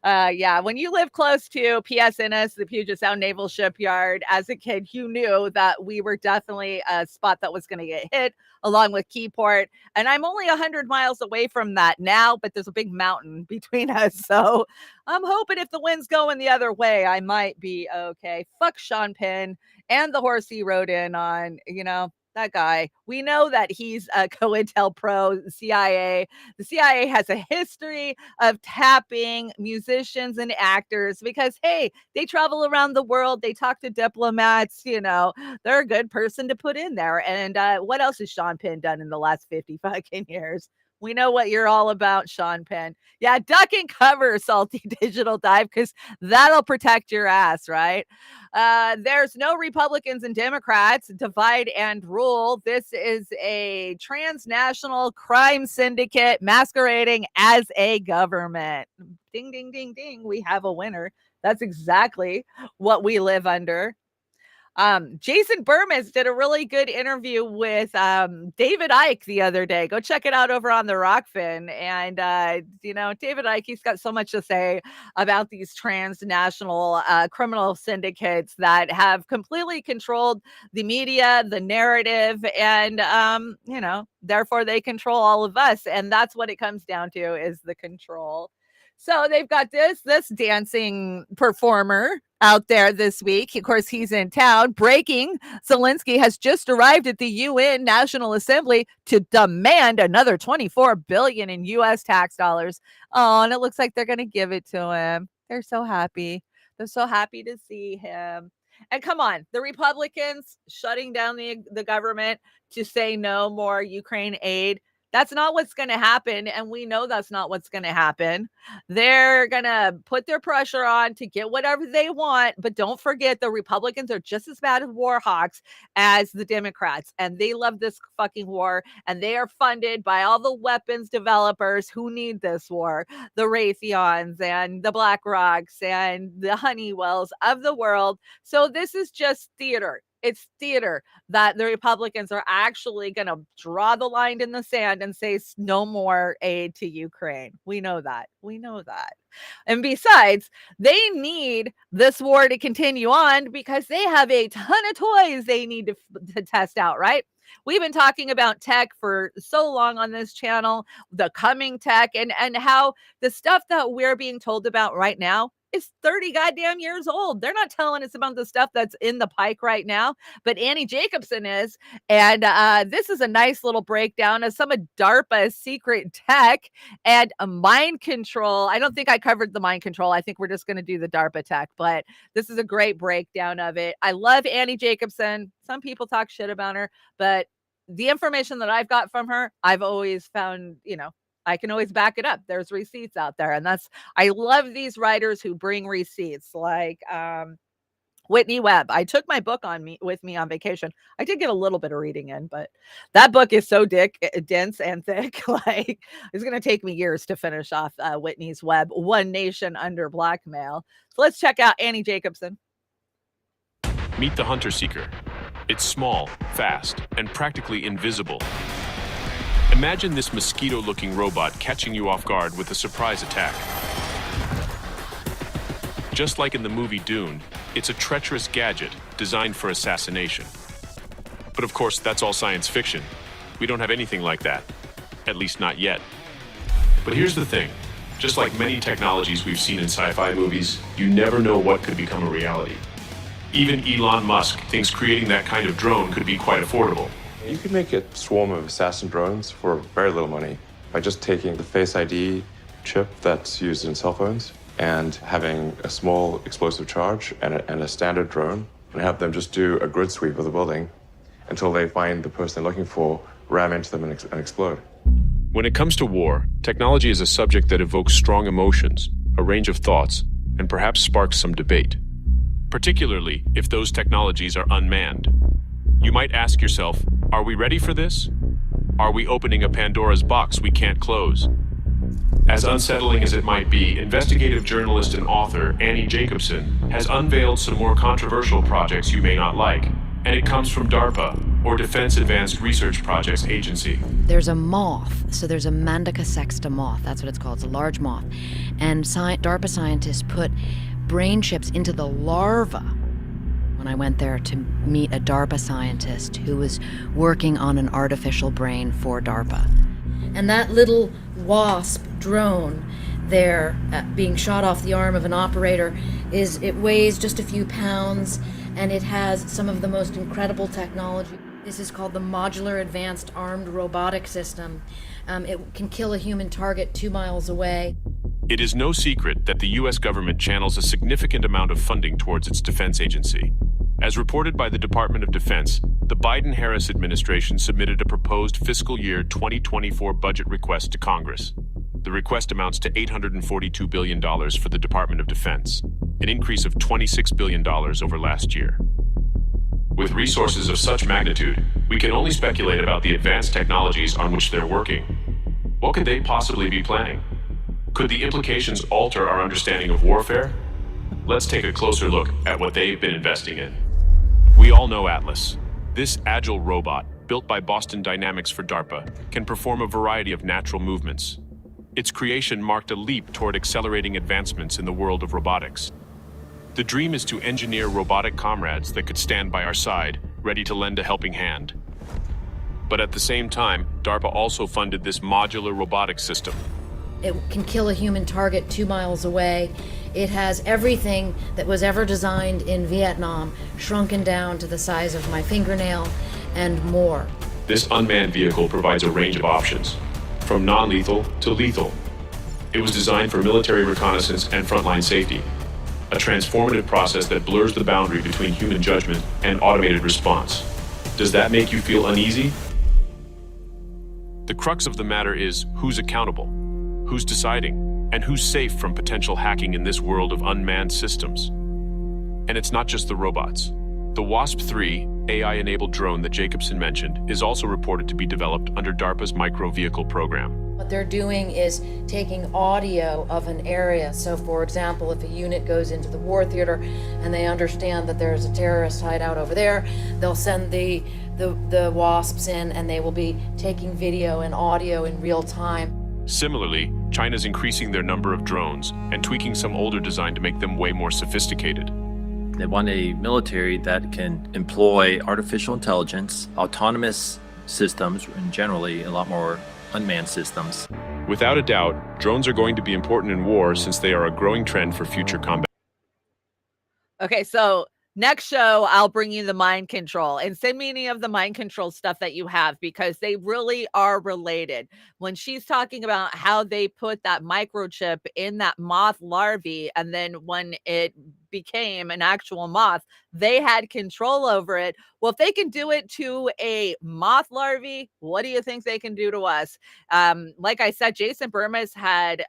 Yeah, when you live close to PSNS, the Puget Sound Naval Shipyard, as a kid, you knew that we were definitely a spot that was going to get hit, along with Keyport. And I'm only 100 miles away from that now, but there's a big mountain between us. So I'm hoping if the wind's going the other way, I might be okay. Fuck Sean Penn and the horse he rode in on, that guy. We know that he's a COINTELPRO, CIA. The CIA has a history of tapping musicians and actors because, hey, they travel around the world. They talk to diplomats. They're a good person to put in there. And what else has Sean Penn done in the last 50 fucking years? We know what you're all about, Sean Penn. Yeah, duck and cover, Salty Digital Dive, because that'll protect your ass, right? There's no Republicans and Democrats. Divide and rule. This is a transnational crime syndicate masquerading as a government. Ding, ding, ding, ding. We have a winner. That's exactly what we live under. Jason Burmis did a really good interview with David Icke the other day. Go check it out over on the Rokfin. And, David Icke, he's got so much to say about these transnational criminal syndicates that have completely controlled the media, the narrative, and, therefore they control all of us. And that's what it comes down to, is the control. So they've got this dancing performer out there this week. Of course, he's in town. Breaking, Zelensky has just arrived at the UN National Assembly to demand another $24 billion in U.S. tax dollars. Oh, and it looks like they're going to give it to him. They're so happy. They're so happy to see him. And come on, the Republicans shutting down the government to say no more Ukraine aid. That's not what's going to happen. And we know that's not what's going to happen. They're going to put their pressure on to get whatever they want. But don't forget, the Republicans are just as bad as war hawks as the Democrats. And they love this fucking war. And they are funded by all the weapons developers who need this war. The Raytheons and the BlackRocks and the Honeywells of the world. So this is just theater. It's theater that the Republicans are actually going to draw the line in the sand and say no more aid to Ukraine. We know that. We know that. And besides, they need this war to continue on because they have a ton of toys they need to test out, right? We've been talking about tech for so long on this channel, the coming tech, and how the stuff that we're being told about right now is 30 goddamn years old. They're not telling us about the stuff that's in the pike right now, but Annie Jacobson is. And this is a nice little breakdown of some of DARPA's secret tech and mind control. I don't think I covered the mind control. I think we're just going to do the DARPA tech, but this is a great breakdown of it. I love Annie Jacobson. Some people talk shit about her, but the information that I've got from her, I've always found, I can always back it up. There's receipts out there. And I love these writers who bring receipts like Whitney Webb. I took my book with me on vacation. I did get a little bit of reading in, but that book is so dense and thick. Like, it's going to take me years to finish off Whitney's Webb, One Nation Under Blackmail. So let's check out Annie Jacobson. Meet the Hunter Seeker. It's small, fast, and practically invisible. Imagine this mosquito-looking robot catching you off guard with a surprise attack. Just like in the movie Dune, it's a treacherous gadget designed for assassination. But of course, that's all science fiction. We don't have anything like that. At least not yet. But here's the thing. Just like many technologies we've seen in sci-fi movies, you never know what could become a reality. Even Elon Musk thinks creating that kind of drone could be quite affordable. You could make a swarm of assassin drones for very little money by just taking the Face ID chip that's used in cell phones and having a small explosive charge and a standard drone and have them just do a grid sweep of the building until they find the person they're looking for, ram into them and explode. When it comes to war, technology is a subject that evokes strong emotions, a range of thoughts, and perhaps sparks some debate. Particularly if those technologies are unmanned. You might ask yourself, are we ready for this? Are we opening a Pandora's box we can't close? As unsettling as it might be, investigative journalist and author Annie Jacobson has unveiled some more controversial projects you may not like, and it comes from DARPA, or Defense Advanced Research Projects Agency. There's a moth, so there's a Mandica sexta moth, that's what it's called, it's a large moth, and DARPA scientists put brain chips into the larva. When I went there to meet a DARPA scientist who was working on an artificial brain for DARPA. And that little wasp drone there being shot off the arm of an operator it weighs just a few pounds, and it has some of the most incredible technology. This is called the Modular Advanced Armed Robotic System. It can kill a human target 2 miles away. It is no secret that the U.S. government channels a significant amount of funding towards its defense agency. As reported by the Department of Defense, the Biden-Harris administration submitted a proposed fiscal year 2024 budget request to Congress. The request amounts to $842 billion for the Department of Defense, an increase of $26 billion over last year. With resources of such magnitude, we can only speculate about the advanced technologies on which they're working. What could they possibly be planning? Could the implications alter our understanding of warfare? Let's take a closer look at what they've been investing in. We all know Atlas. This agile robot, built by Boston Dynamics for DARPA, can perform a variety of natural movements. Its creation marked a leap toward accelerating advancements in the world of robotics. The dream is to engineer robotic comrades that could stand by our side, ready to lend a helping hand. But at the same time, DARPA also funded this modular robotic system. It can kill a human target 2 miles away. It has everything that was ever designed in Vietnam, shrunken down to the size of my fingernail and more. This unmanned vehicle provides a range of options, from non-lethal to lethal. It was designed for military reconnaissance and frontline safety, a transformative process that blurs the boundary between human judgment and automated response. Does that make you feel uneasy? The crux of the matter is who's accountable, who's deciding, and who's safe from potential hacking in this world of unmanned systems. And it's not just the robots. The WASP-3 AI-enabled drone that Jacobson mentioned is also reported to be developed under DARPA's micro-vehicle program. What they're doing is taking audio of an area. So, for example, if a unit goes into the war theater and they understand that there's a terrorist hideout over there, they'll send the WASPs in, and they will be taking video and audio in real time. Similarly, China's increasing their number of drones and tweaking some older design to make them way more sophisticated. They want a military that can employ artificial intelligence, autonomous systems, and generally a lot more unmanned systems. Without a doubt, drones are going to be important in war since they are a growing trend for future combat. Okay, so next show, I'll bring you the mind control, and send me any of the mind control stuff that you have, because they really are related. When she's talking about how they put that microchip in that moth larvae, and then when it became an actual moth, they had control over it. Well, if they can do it to a moth larvae, what do you think they can do to us? Like I said, Jason Burmas had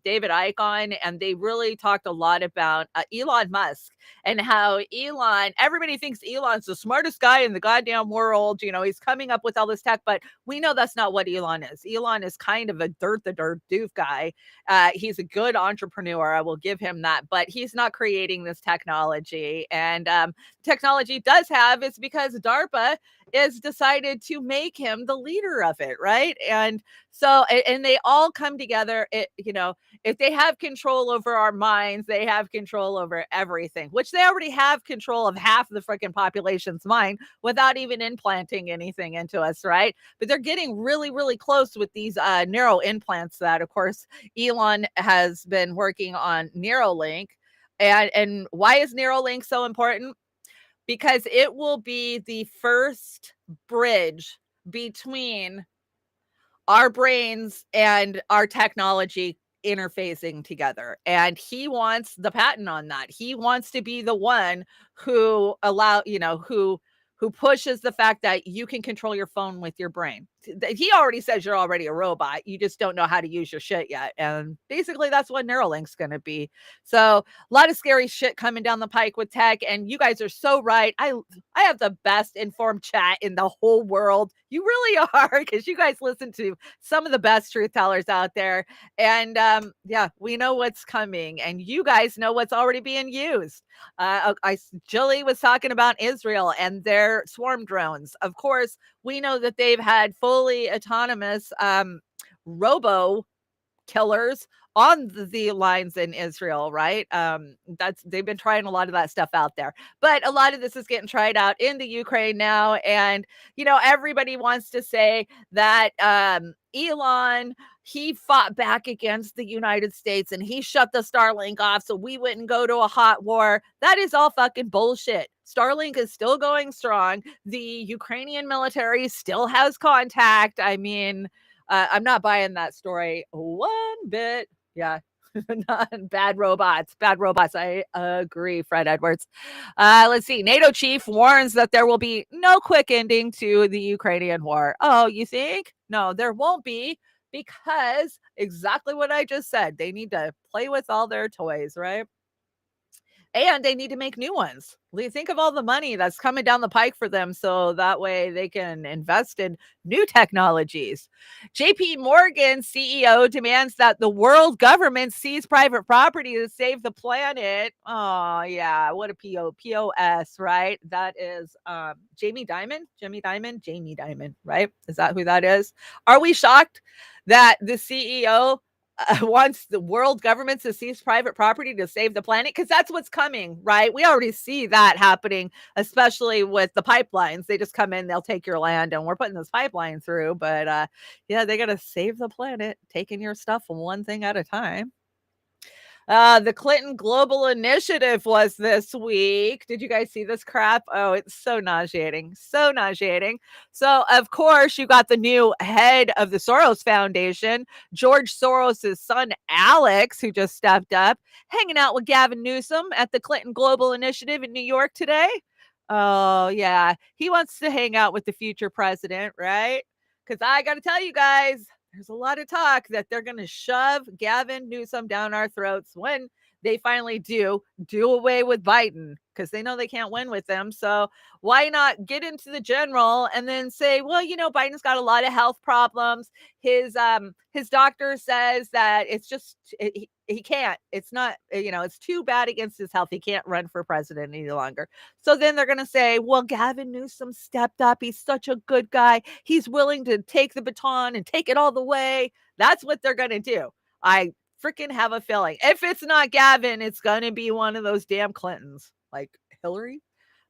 David Icke on, and they really talked a lot about Elon Musk and how everybody thinks Elon's the smartest guy in the goddamn world. You know, he's coming up with all this tech, but we know that's not what Elon is. Elon is kind of a the dirt doof guy. He's a good entrepreneur. I will give him that, but he's not creating this technology. And technology does have, it's because DARPA is decided to make him the leader of it, right? And so, and they all come together. If they have control over our minds, they have control over everything, which they already have control of half the freaking population's mind without even implanting anything into us, right? But they're getting really, really close with these neural implants that, of course, Elon has been working on Neuralink. And why is Neuralink so important? Because it will be the first bridge between our brains and our technology interfacing together. And he wants the patent on that. He wants to be the one who who pushes the fact that you can control your phone with your brain. he already says you're already a robot. You just don't know how to use your shit yet. And basically that's what Neuralink's going to be. So a lot of scary shit coming down the pike with tech. And you guys are so right. I have the best informed chat in the whole world. You really are, because you guys listen to some of the best truth tellers out there. And yeah, we know what's coming, and you guys know what's already being used. Jilly was talking about Israel and their swarm drones. Of course, we know that they've had fully autonomous robo killers on the lines in Israel, right? They've been trying a lot of that stuff out there, but a lot of this is getting tried out in the Ukraine now. And, everybody wants to say that Elon, he fought back against the United States and he shut the Starlink off so we wouldn't go to a hot war. That is all fucking bullshit. Starlink is still going strong. The Ukrainian military still has contact. I mean, I'm not buying that story one bit. Yeah. Bad robots. I agree, Fred Edwards. Let's see. NATO chief warns that there will be no quick ending to the Ukrainian war. Oh, you think? No, there won't be, because exactly what I just said. They need to play with all their toys, right? And they need to make new ones. Think of all the money that's coming down the pike for them, so that way they can invest in new technologies. JP Morgan CEO demands that the world government seize private property to save the planet. Oh, yeah. What a POS, right? That is Jamie Dimon, right? Is that who that is? Are we shocked that the CEO wants the world governments to seize private property to save the planet? Because that's what's coming, right? We already see that happening, especially with the pipelines. They just come in, they'll take your land, and we're putting this pipeline through. But yeah, they got to save the planet, taking your stuff one thing at a time. The Clinton Global Initiative was this week. Did you guys see this crap? Oh, it's so nauseating. So nauseating. So, of course, you got the new head of the Soros Foundation, George Soros' son, Alex, who just stepped up, hanging out with Gavin Newsom at the Clinton Global Initiative in New York today. Oh, yeah. He wants to hang out with the future president, right? Because I got to tell you guys, there's a lot of talk that they're going to shove Gavin Newsom down our throats when they finally do away with Biden, because they know they can't win with them. So why not get into the general and then say, well, Biden's got a lot of health problems. His doctor says that it's just he can't. It's not, it's too bad against his health. He can't run for president any longer. So then they're going to say, well, Gavin Newsom stepped up. He's such a good guy. He's willing to take the baton and take it all the way. That's what they're going to do. I freaking have a feeling if it's not Gavin, it's going to be one of those damn Clintons, like Hillary.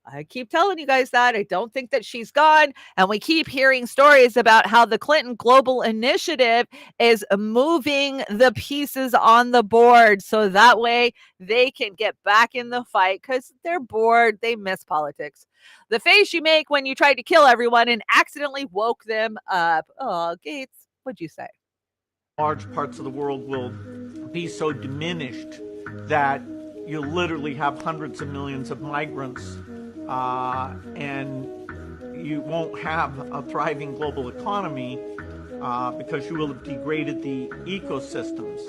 I keep telling you guys that. I don't think that she's gone. And we keep hearing stories about how the Clinton Global Initiative is moving the pieces on the board so that way they can get back in the fight, because they're bored. They miss politics. The face you make when you tried to kill everyone and accidentally woke them up. Oh, Gates, what'd you say? Large parts of the world will be so diminished that you'll literally have hundreds of millions of migrants, and you won't have a thriving global economy because you will have degraded the ecosystems.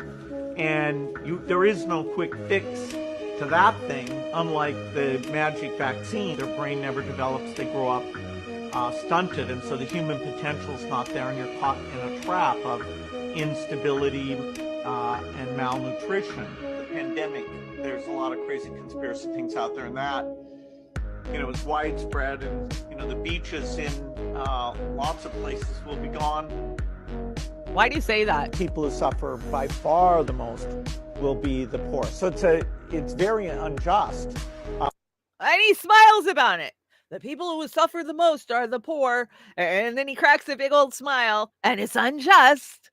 And there is no quick fix to that thing. Unlike the magic vaccine, their brain never develops, they grow up stunted, and so the human potential is not there, and you're caught in a trap of instability and malnutrition. The pandemic, there's a lot of crazy conspiracy things out there, and that, is widespread, and, the beaches in lots of places will be gone. Why do you say that? People who suffer by far the most will be the poor. So it's very unjust. And he smiles about it. The people who suffer the most are the poor. And then he cracks a big old smile, and it's unjust.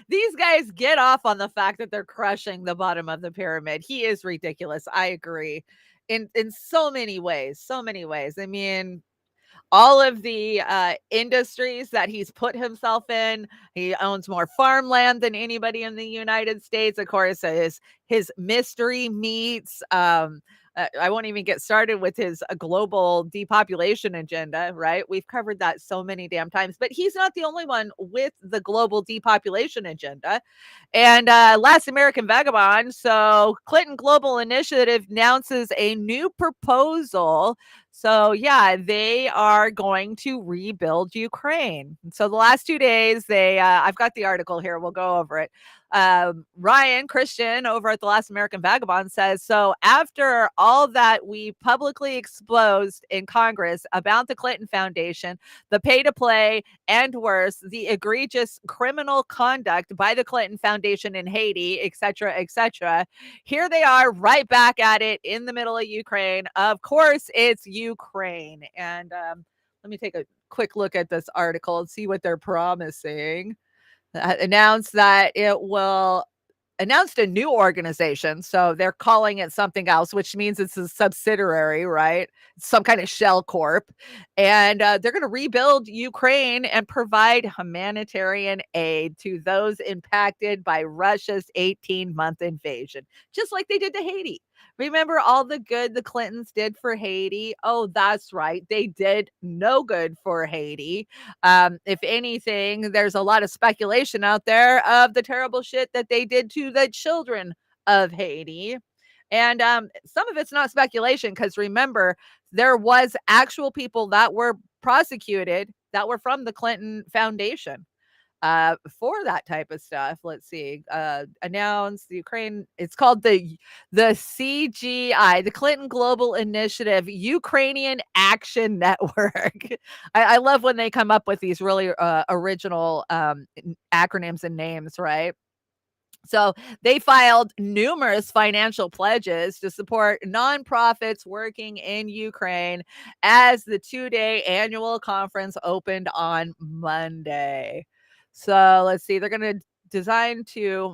These guys get off on the fact that they're crushing the bottom of the pyramid. He is ridiculous. I agree. In so many ways. I mean, all of the industries that he's put himself in, he owns more farmland than anybody in the United States. Of course, his mystery meats, I won't even get started with his global depopulation agenda, right? We've covered that so many damn times, but he's not the only one with the global depopulation agenda. And Last American Vagabond. So Clinton Global Initiative announces a new proposal. So yeah, they are going to rebuild Ukraine. So the last 2 days, I've got the article here. We'll go over it. Ryan Christian over at the Last American Vagabond says, so after all that we publicly exposed in Congress about the Clinton Foundation, the pay to play, and worse, the egregious criminal conduct by the Clinton Foundation in Haiti, etc., here they are right back at it in the middle of Ukraine. Of course, it's Ukraine. And let me take a quick look at this article and see what they're promising. Announced that it will announced a new organization. So they're calling it something else, which means it's a subsidiary, right? Some kind of shell corp. And they're going to rebuild Ukraine and provide humanitarian aid to those impacted by Russia's 18-month invasion, just like they did to Haiti. Remember all the good the Clintons did for Haiti? Oh, that's right. They did no good for Haiti. If anything, there's a lot of speculation out there of the terrible shit that they did to the children of Haiti. And some of it's not speculation, because remember, there was actual people that were prosecuted that were from the Clinton Foundation for that type of stuff. Let's see. Announced the Ukraine. It's called the CGI, the Clinton Global Initiative Ukrainian Action Network. I love when they come up with these really original acronyms and names, right? So they filed numerous financial pledges to support nonprofits working in Ukraine as the 2-day annual conference opened on Monday. So let's see, they're going to design to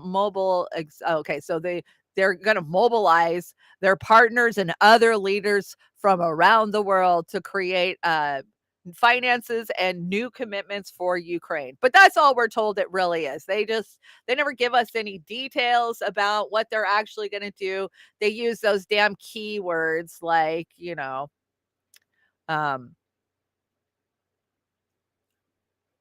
so they're going to mobilize their partners and other leaders from around the world to create finances and new commitments for Ukraine. But that's all we're told it really is. They never give us any details about what they're actually going to do. They use those damn keywords like,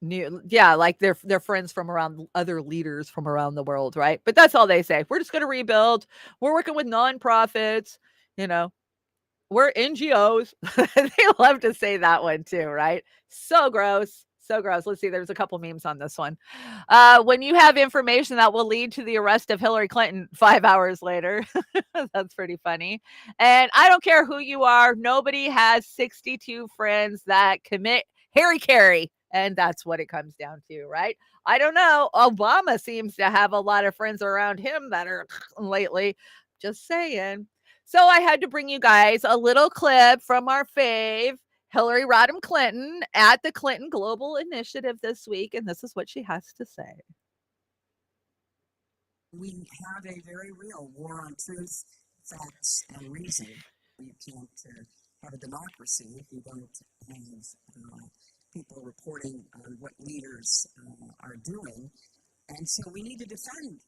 like they're friends from around, other leaders from around the world, right? But that's all they say. We're just going to rebuild. We're working with nonprofits, we're NGOs. They love to say that one too, right? So gross. So gross. Let's see. There's a couple memes on this one. When you have information that will lead to the arrest of Hillary Clinton 5 hours later. That's pretty funny. And I don't care who you are. Nobody has 62 friends that commit Harry. And that's what it comes down to, right? I don't know. Obama seems to have a lot of friends around him that are lately. Just saying. So I had to bring you guys a little clip from our fave, Hillary Rodham Clinton, at the Clinton Global Initiative this week, and this is what she has to say. We have a very real war on truth, facts, and reason. You can't have a democracy if you don't have people reporting on what leaders are doing. And so we need to defend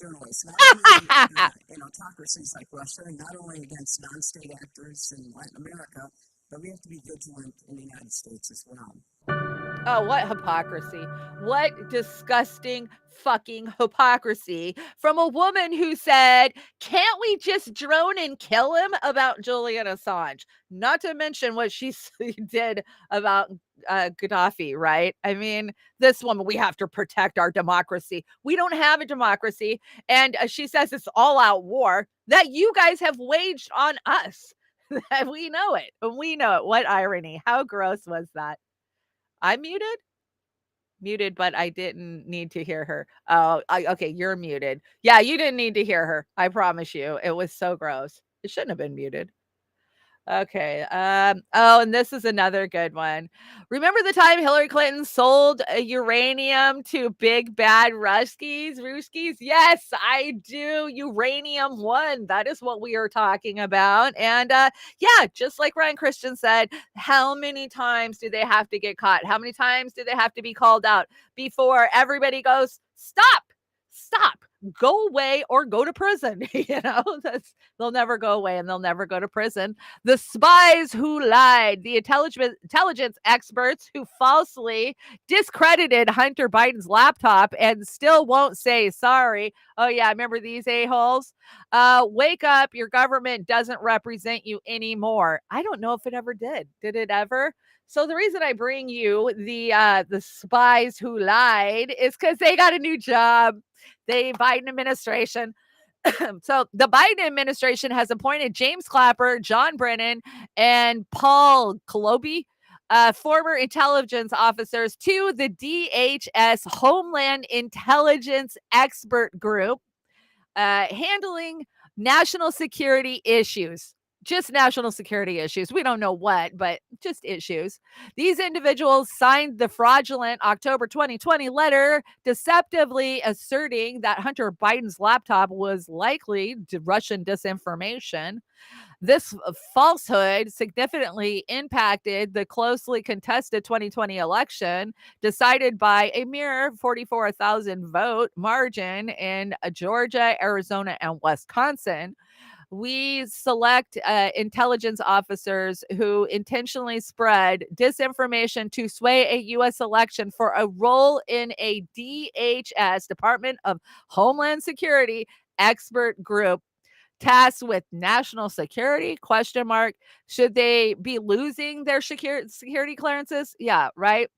journalists, not only in autocracies like Russia, and not only against non-state actors in Latin America, but we have to be vigilant in the United States as well. Oh, what hypocrisy. What disgusting fucking hypocrisy from a woman who said, can't we just drone and kill him about Julian Assange? Not to mention what she did about Gaddafi, right? I mean, this woman, we have to protect our democracy. We don't have a democracy. And she says it's all out war that you guys have waged on us. We know it. We know it. What irony. How gross was that? I'm muted, but I didn't need to hear her. Oh, okay. You're muted. Yeah, you didn't need to hear her. I promise you. It was so gross. It shouldn't have been muted. Okay. And this is another good one. Remember the time Hillary Clinton sold uranium to big bad Ruskies? Yes, I do. Uranium One. That is what we are talking about. And just like Ryan Christian said, how many times do they have to get caught? How many times do they have to be called out before everybody goes, stop? go away or go to prison. They'll never go away and they'll never go to prison. The spies who lied, the intelligence experts who falsely discredited Hunter Biden's laptop and still won't say sorry. Oh yeah, remember these a-holes? Wake up, your government doesn't represent you anymore. I don't know if it ever did. Did it ever? So the reason I bring you the spies who lied is because they got a new job. The Biden administration. So the Biden administration has appointed James Clapper, John Brennan, and Paul Koloby, former intelligence officers, to the DHS Homeland Intelligence Expert Group, handling national security issues. Just national security issues. We don't know what, but just issues. These individuals signed the fraudulent October 2020 letter deceptively asserting that Hunter Biden's laptop was likely Russian disinformation. This falsehood significantly impacted the closely contested 2020 election, decided by a mere 44,000 vote margin in Georgia, Arizona, and Wisconsin. We select intelligence officers who intentionally spread disinformation to sway a U.S. election for a role in a DHS, Department of Homeland Security, expert group tasked with national security, ? Should they be losing their security clearances? Yeah, right.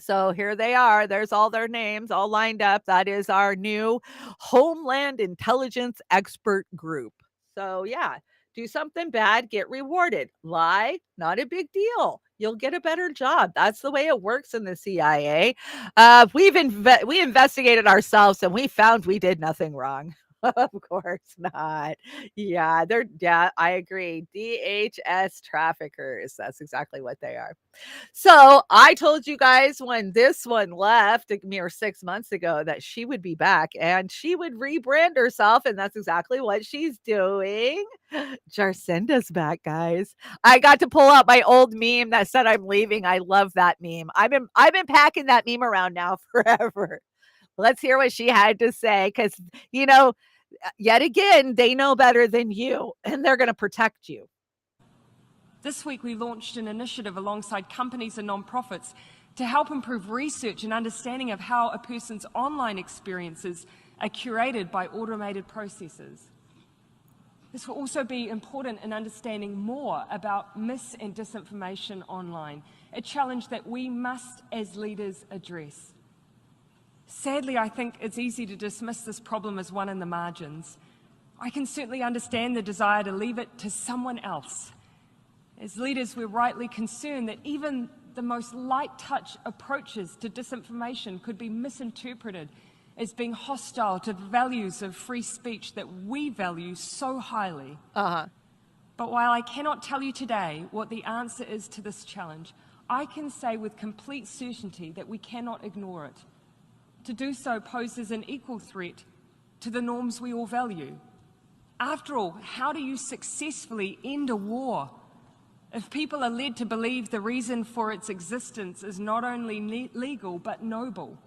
So here they are. There's all their names all lined up. That is our new Homeland Intelligence Expert Group. So yeah, do something bad, get rewarded. Lie, not a big deal. You'll get a better job. That's the way it works in the CIA. We investigated ourselves and we found we did nothing wrong. Of course not. Yeah, I agree. DHS traffickers. That's exactly what they are. So I told you guys when this one left a mere 6 months ago that she would be back and she would rebrand herself, and that's exactly what she's doing. Jarcinda's back, guys. I got to pull out my old meme that said I'm leaving. I love that meme. I've been packing that meme around now forever. Let's hear what she had to say, because yet again, they know better than you, and they're going to protect you. This week, we launched an initiative alongside companies and nonprofits to help improve research and understanding of how a person's online experiences are curated by automated processes. This will also be important in understanding more about mis- and disinformation online, a challenge that we must, as leaders, address. Sadly, I think it's easy to dismiss this problem as one in the margins. I can certainly understand the desire to leave it to someone else. As leaders, we're rightly concerned that even the most light-touch approaches to disinformation could be misinterpreted as being hostile to the values of free speech that we value so highly. But while I cannot tell you today what the answer is to this challenge, I can say with complete certainty that we cannot ignore it. To do so poses an equal threat to the norms we all value. After all, how do you successfully end a war if people are led to believe the reason for its existence is not only legal but noble?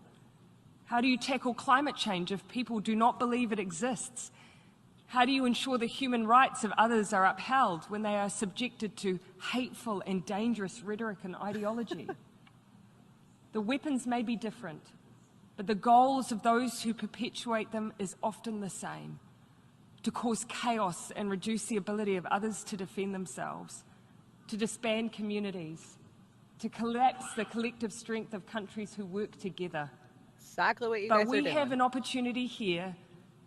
How do you tackle climate change if people do not believe it exists? How do you ensure the human rights of others are upheld when they are subjected to hateful and dangerous rhetoric and ideology? The weapons may be different, but the goals of those who perpetuate them is often the same: to cause chaos and reduce the ability of others to defend themselves, to disband communities, to collapse the collective strength of countries who work together. Exactly what you guys are doing. But we have an opportunity here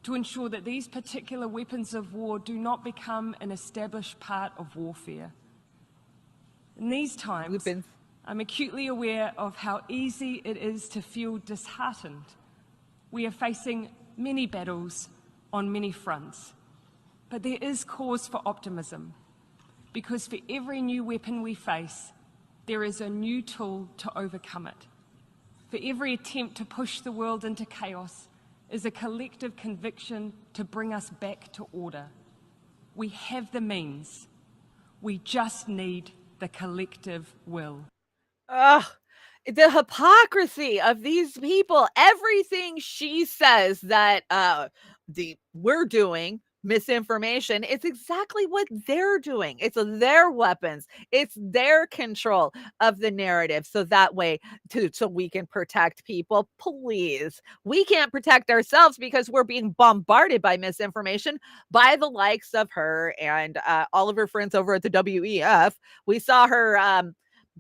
to ensure that these particular weapons of war do not become an established part of warfare. In these times, I'm acutely aware of how easy it is to feel disheartened. We are facing many battles on many fronts, but there is cause for optimism, because for every new weapon we face, there is a new tool to overcome it. For every attempt to push the world into chaos is a collective conviction to bring us back to order. We have the means. We just need the collective will. The hypocrisy of these people, everything she says that we're doing misinformation, it's exactly what they're doing. It's their weapons, it's their control of the narrative, so that way so we can protect people. Please, we can't protect ourselves because we're being bombarded by misinformation by the likes of her and all of her friends over at the WEF. We saw her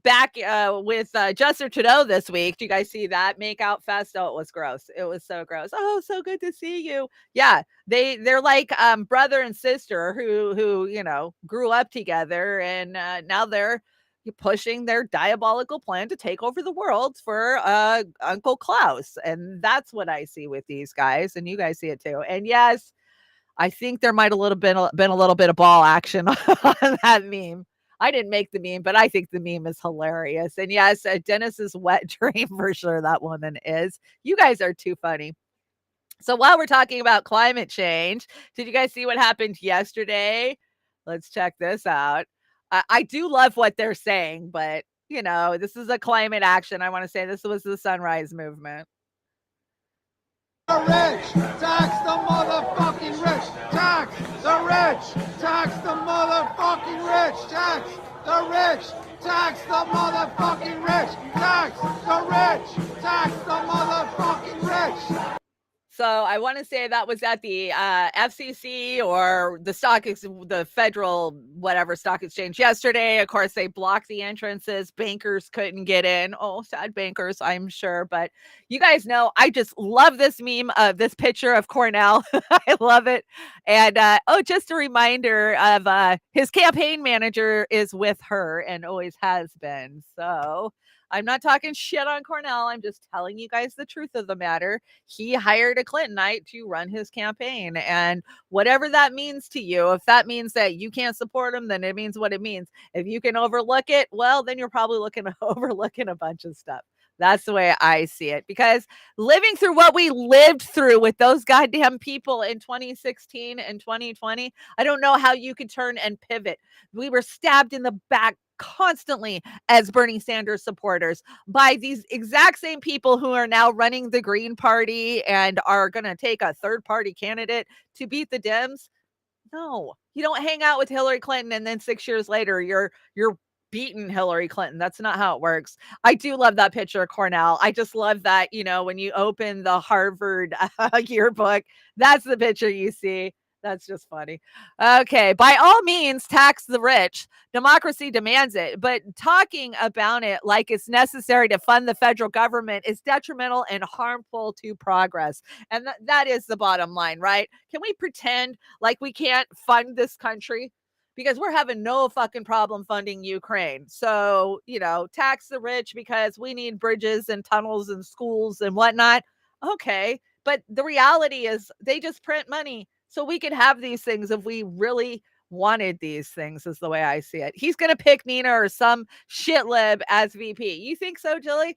back with Justin Trudeau this week. Do you guys see that make out fest? Oh, it was gross. It was so gross. Oh, so good to see you. Yeah, they're like brother and sister who grew up together, and now they're pushing their diabolical plan to take over the world for Uncle Klaus. And that's what I see with these guys, and you guys see it too. And yes, I think there might have been a little bit of ball action on that meme. I didn't make the meme, but I think the meme is hilarious. And yes, Dennis's wet dream for sure, that woman is. You guys are too funny. So while we're talking about climate change, did you guys see what happened yesterday? Let's check this out. I do love what they're saying, but this is a climate action. I want to say this was the Sunrise Movement. The rich, tax the motherfucking rich, tax the rich, tax the motherfucking rich, tax the rich, tax the motherfucking rich, tax the rich, tax the motherfucking rich. So I want to say that was at the FCC or the federal whatever stock exchange yesterday. Of course, they blocked the entrances. Bankers couldn't get in. Oh, sad bankers, I'm sure. But you guys know, I just love this meme of this picture of Cornell. I love it. And just a reminder of his campaign manager is with her and always has been. So I'm not talking shit on Cornell. I'm just telling you guys the truth of the matter. He hired a Clintonite to run his campaign. And whatever that means to you, if that means that you can't support him, then it means what it means. If you can overlook it, well, then you're probably overlooking a bunch of stuff. That's the way I see it, because living through what we lived through with those goddamn people in 2016 and 2020, I don't know how you could turn and pivot. We were stabbed in the back constantly as Bernie Sanders supporters by these exact same people who are now running the Green Party and are going to take a third party candidate to beat the Dems. No, you don't hang out with Hillary Clinton and then 6 years later you're beaten Hillary Clinton. That's not how it works. I do love that picture of Cornell. I just love that, when you open the Harvard yearbook, that's the picture you see. That's just funny. Okay. By all means, tax the rich. Democracy demands it. But talking about it like it's necessary to fund the federal government is detrimental and harmful to progress. And that is the bottom line, right? Can we pretend like we can't fund this country? Because we're having no fucking problem funding Ukraine. So, tax the rich because we need bridges and tunnels and schools and whatnot. Okay. But the reality is they just print money. So we could have these things if we really wanted these things, is the way I see it. He's going to pick Nina or some shitlib as VP. You think so, Jilly?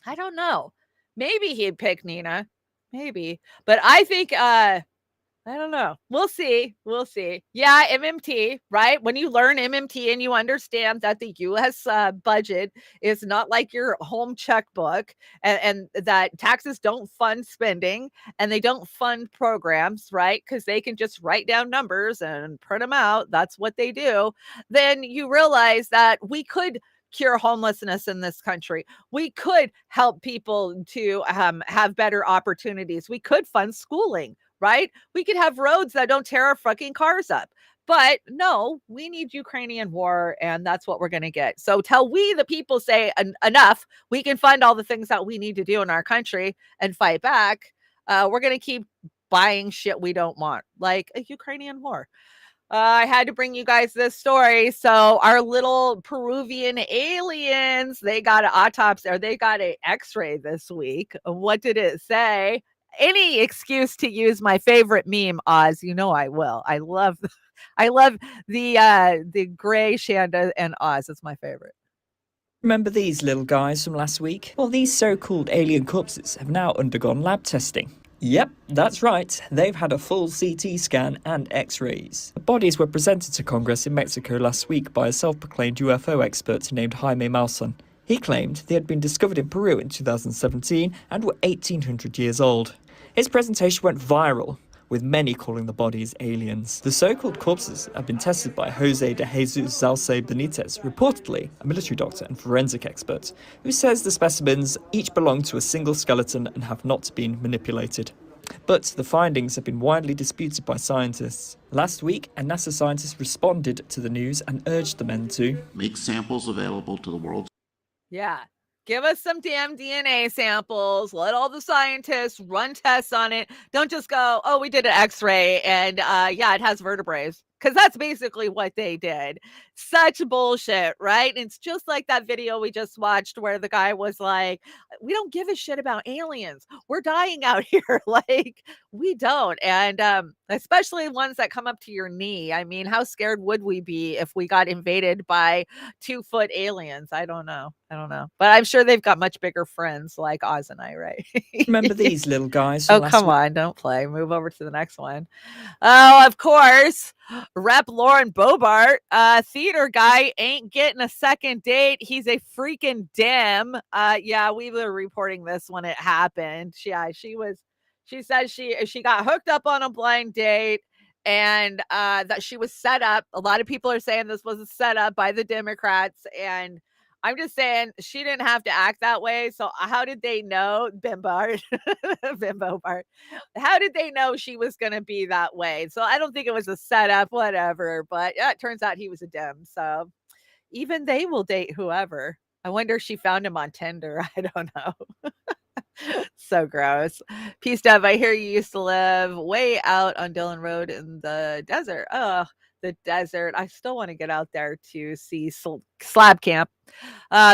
I don't know. Maybe he'd pick Nina. Maybe. But I think, I don't know. We'll see. We'll see. Yeah, MMT, right? When you learn MMT and you understand that the U.S. budget is not like your home checkbook, and that taxes don't fund spending and they don't fund programs, right? Because they can just write down numbers and print them out. That's what they do. Then you realize that we could cure homelessness in this country. We could help people to have better opportunities. We could fund schooling, right? We could have roads that don't tear our fucking cars up. But no, we need Ukrainian war, and that's what we're going to get. So till we, the people, say enough, we can fund all the things that we need to do in our country and fight back, we're going to keep buying shit we don't want, like a Ukrainian war. I had to bring you guys this story. So our little Peruvian aliens, they got an autopsy, or they got an x-ray this week. What did it say? Any excuse to use my favorite meme, Oz. You know I will. I love the gray Chanda and Oz. It's my favorite. Remember these little guys from last week? Well, these so-called alien corpses have now undergone lab testing. Yep, that's right. They've had a full CT scan and X-rays. The bodies were presented to Congress in Mexico last week by a self-proclaimed UFO expert named Chime. He claimed they had been discovered in Peru in 2017 and were 1,800 years old. His presentation went viral, with many calling the bodies aliens. The so-called corpses have been tested by Jose de Jesus Zalce Benitez, reportedly a military doctor and forensic expert, who says the specimens each belong to a single skeleton and have not been manipulated. But the findings have been widely disputed by scientists. Last week, a NASA scientist responded to the news and urged the men to make samples available to the world. Yeah. Give us some damn DNA samples. Let all the scientists run tests on it. Don't just go, oh, we did an x-ray and yeah, it has vertebrae. Because that's basically what they did. Such bullshit, right? It's just like that video we just watched where the guy was like, we don't give a shit about aliens. We're dying out here. Like, we don't. And especially ones that come up to your knee. I mean, how scared would we be if we got invaded by 2-foot aliens? I don't know. But I'm sure they've got much bigger friends like Oz and I, right? Remember these little guys? Oh, come on. Don't play. Move over to the next one. Oh, of course. Rep Lauren Bobart, theater guy, ain't getting a second date. He's a freaking dim. Yeah, we were reporting this when it happened. She said she got hooked up on a blind date and that she was set up. A lot of people are saying this was a setup by the Democrats, and I'm just saying she didn't have to act that way. So how did they know, Bimbart, Bimbobart? How did they know she was going to be that way? So I don't think it was a setup, whatever. But yeah, it turns out he was a dim. So even they will date whoever. I wonder if she found him on Tinder. I don't know. So gross. Peace, Dev. I hear you used to live way out on Dillon Road in the desert. Oh, the desert. I still want to get out there to see Slab Camp.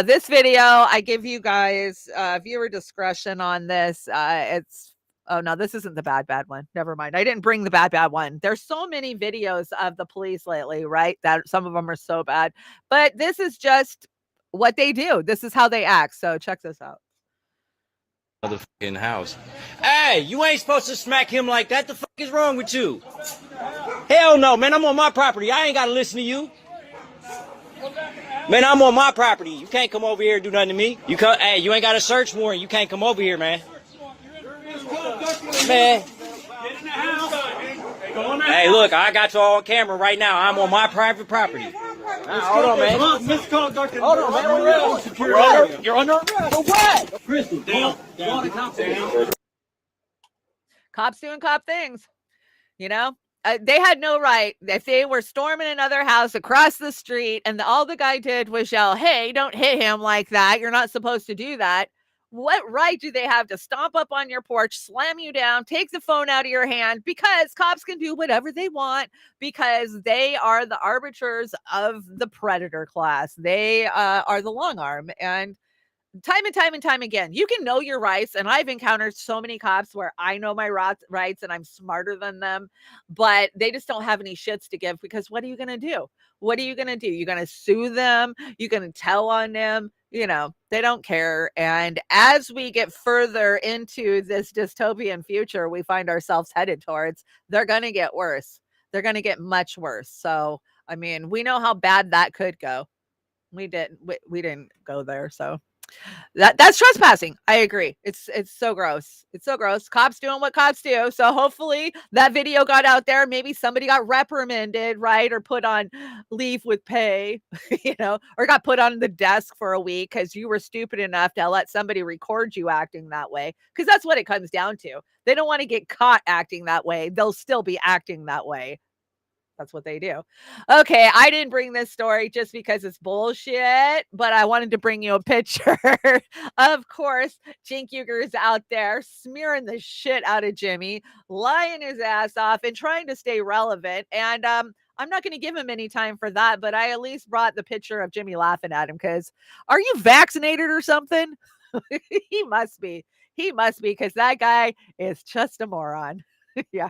This video, I give you guys viewer discretion on this. Oh no, this isn't the bad one. Never mind. I didn't bring the bad one. There's so many videos of the police lately, right? That some of them are so bad. But this is just what they do. This is how they act. So check this out. Motherfucking house. Hey, you ain't supposed to smack him like that. The fuck is wrong with you? Hell no, man. I'm on my property. I ain't gotta listen to you. Man, I'm on my property. You can't come over here and do nothing to me. Hey, you ain't got a search warrant. You can't come over here, man. Man. Hey, look, I got you all on camera right now. I'm on my private property. Hold on, man. Hold on, man. You're under arrest. For what? Crystal, down. Cops doing cop things, you know? They had no right. If they were storming another house across the street and all the guy did was yell, hey, don't hit him like that. You're not supposed to do that. What right do they have to stomp up on your porch, slam you down, take the phone out of your hand? Because cops can do whatever they want because they are the arbiters of the predator class. They are the long arm. And time again, you can know your rights. And I've encountered so many cops where I know my rights and I'm smarter than them, but they just don't have any shits to give because what are you going to do? What are you going to do? You're going to sue them. You're going to tell on them. You know, they don't care. And as we get further into this dystopian future we find ourselves headed towards, they're going to get worse. They're going to get much worse. So, I mean, we know how bad that could go. We didn't go there. So that's trespassing. I agree. It's so gross. It's so gross. Cops doing what cops do. So hopefully that video got out there. Maybe somebody got reprimanded, right? Or put on leave with pay, you know, or got put on the desk for a week because you were stupid enough to let somebody record you acting that way. Because that's what it comes down to. They don't want to get caught acting that way. They'll still be acting that way. That's what they do. Okay, I didn't bring this story just because it's bullshit, but I wanted to bring you a picture. Of course, Cenk Uygur's out there smearing the shit out of Jimmy, lying his ass off and trying to stay relevant. And I'm not going to give him any time for that, but I at least brought the picture of Jimmy laughing at him because are you vaccinated or something? He must be. He must be because that guy is just a moron. Yeah.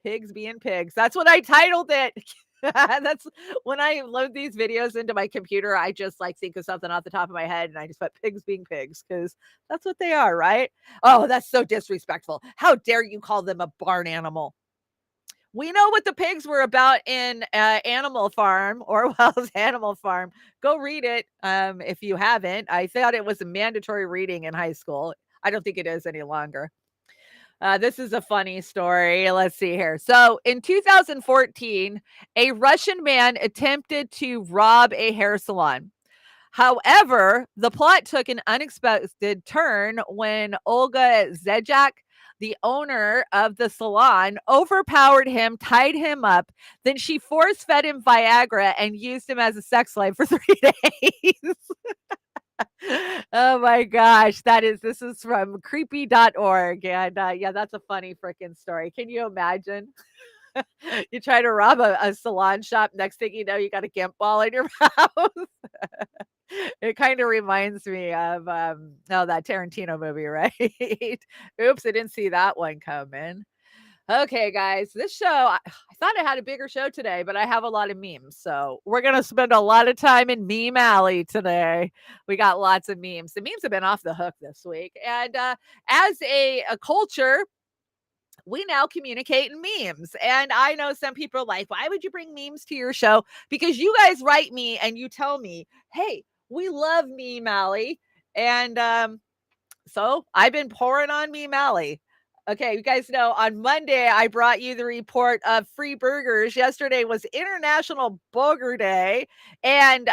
Pigs being pigs. That's what I titled it. That's when I load these videos into my computer. I just like think of something off the top of my head and I just put pigs being pigs because that's what they are, right? Oh, that's so disrespectful. How dare you call them a barn animal? We know what the pigs were about in Animal Farm, Orwell's Animal Farm. Go read it if you haven't. I thought it was a mandatory reading in high school. I don't think it is any longer. This is a funny story. Let's see here. So in 2014, a Russian man attempted to rob a hair salon. However, the plot took an unexpected turn when Olga Zedjak, the owner of the salon, overpowered him, tied him up. Then she force fed him Viagra and used him as a sex slave for 3 days. Oh my gosh. This is from creepy.org. And yeah, that's a funny freaking story. Can you imagine? You try to rob a salon shop. Next thing you know, you got a gimp ball in your mouth. It kind of reminds me of that Tarantino movie, right? Oops, I didn't see that one coming. Okay, guys, this show, I thought I had a bigger show today, but I have a lot of memes. So we're going to spend a lot of time in Meme Alley today. We got lots of memes. The memes have been off the hook this week. And as a culture, we now communicate in memes. And I know some people are like, why would you bring memes to your show? Because you guys write me and you tell me, hey, we love Meme Alley. And so I've been pouring on Meme Alley. Okay, you guys know on Monday, I brought you the report of free burgers. Yesterday was International Burger Day. And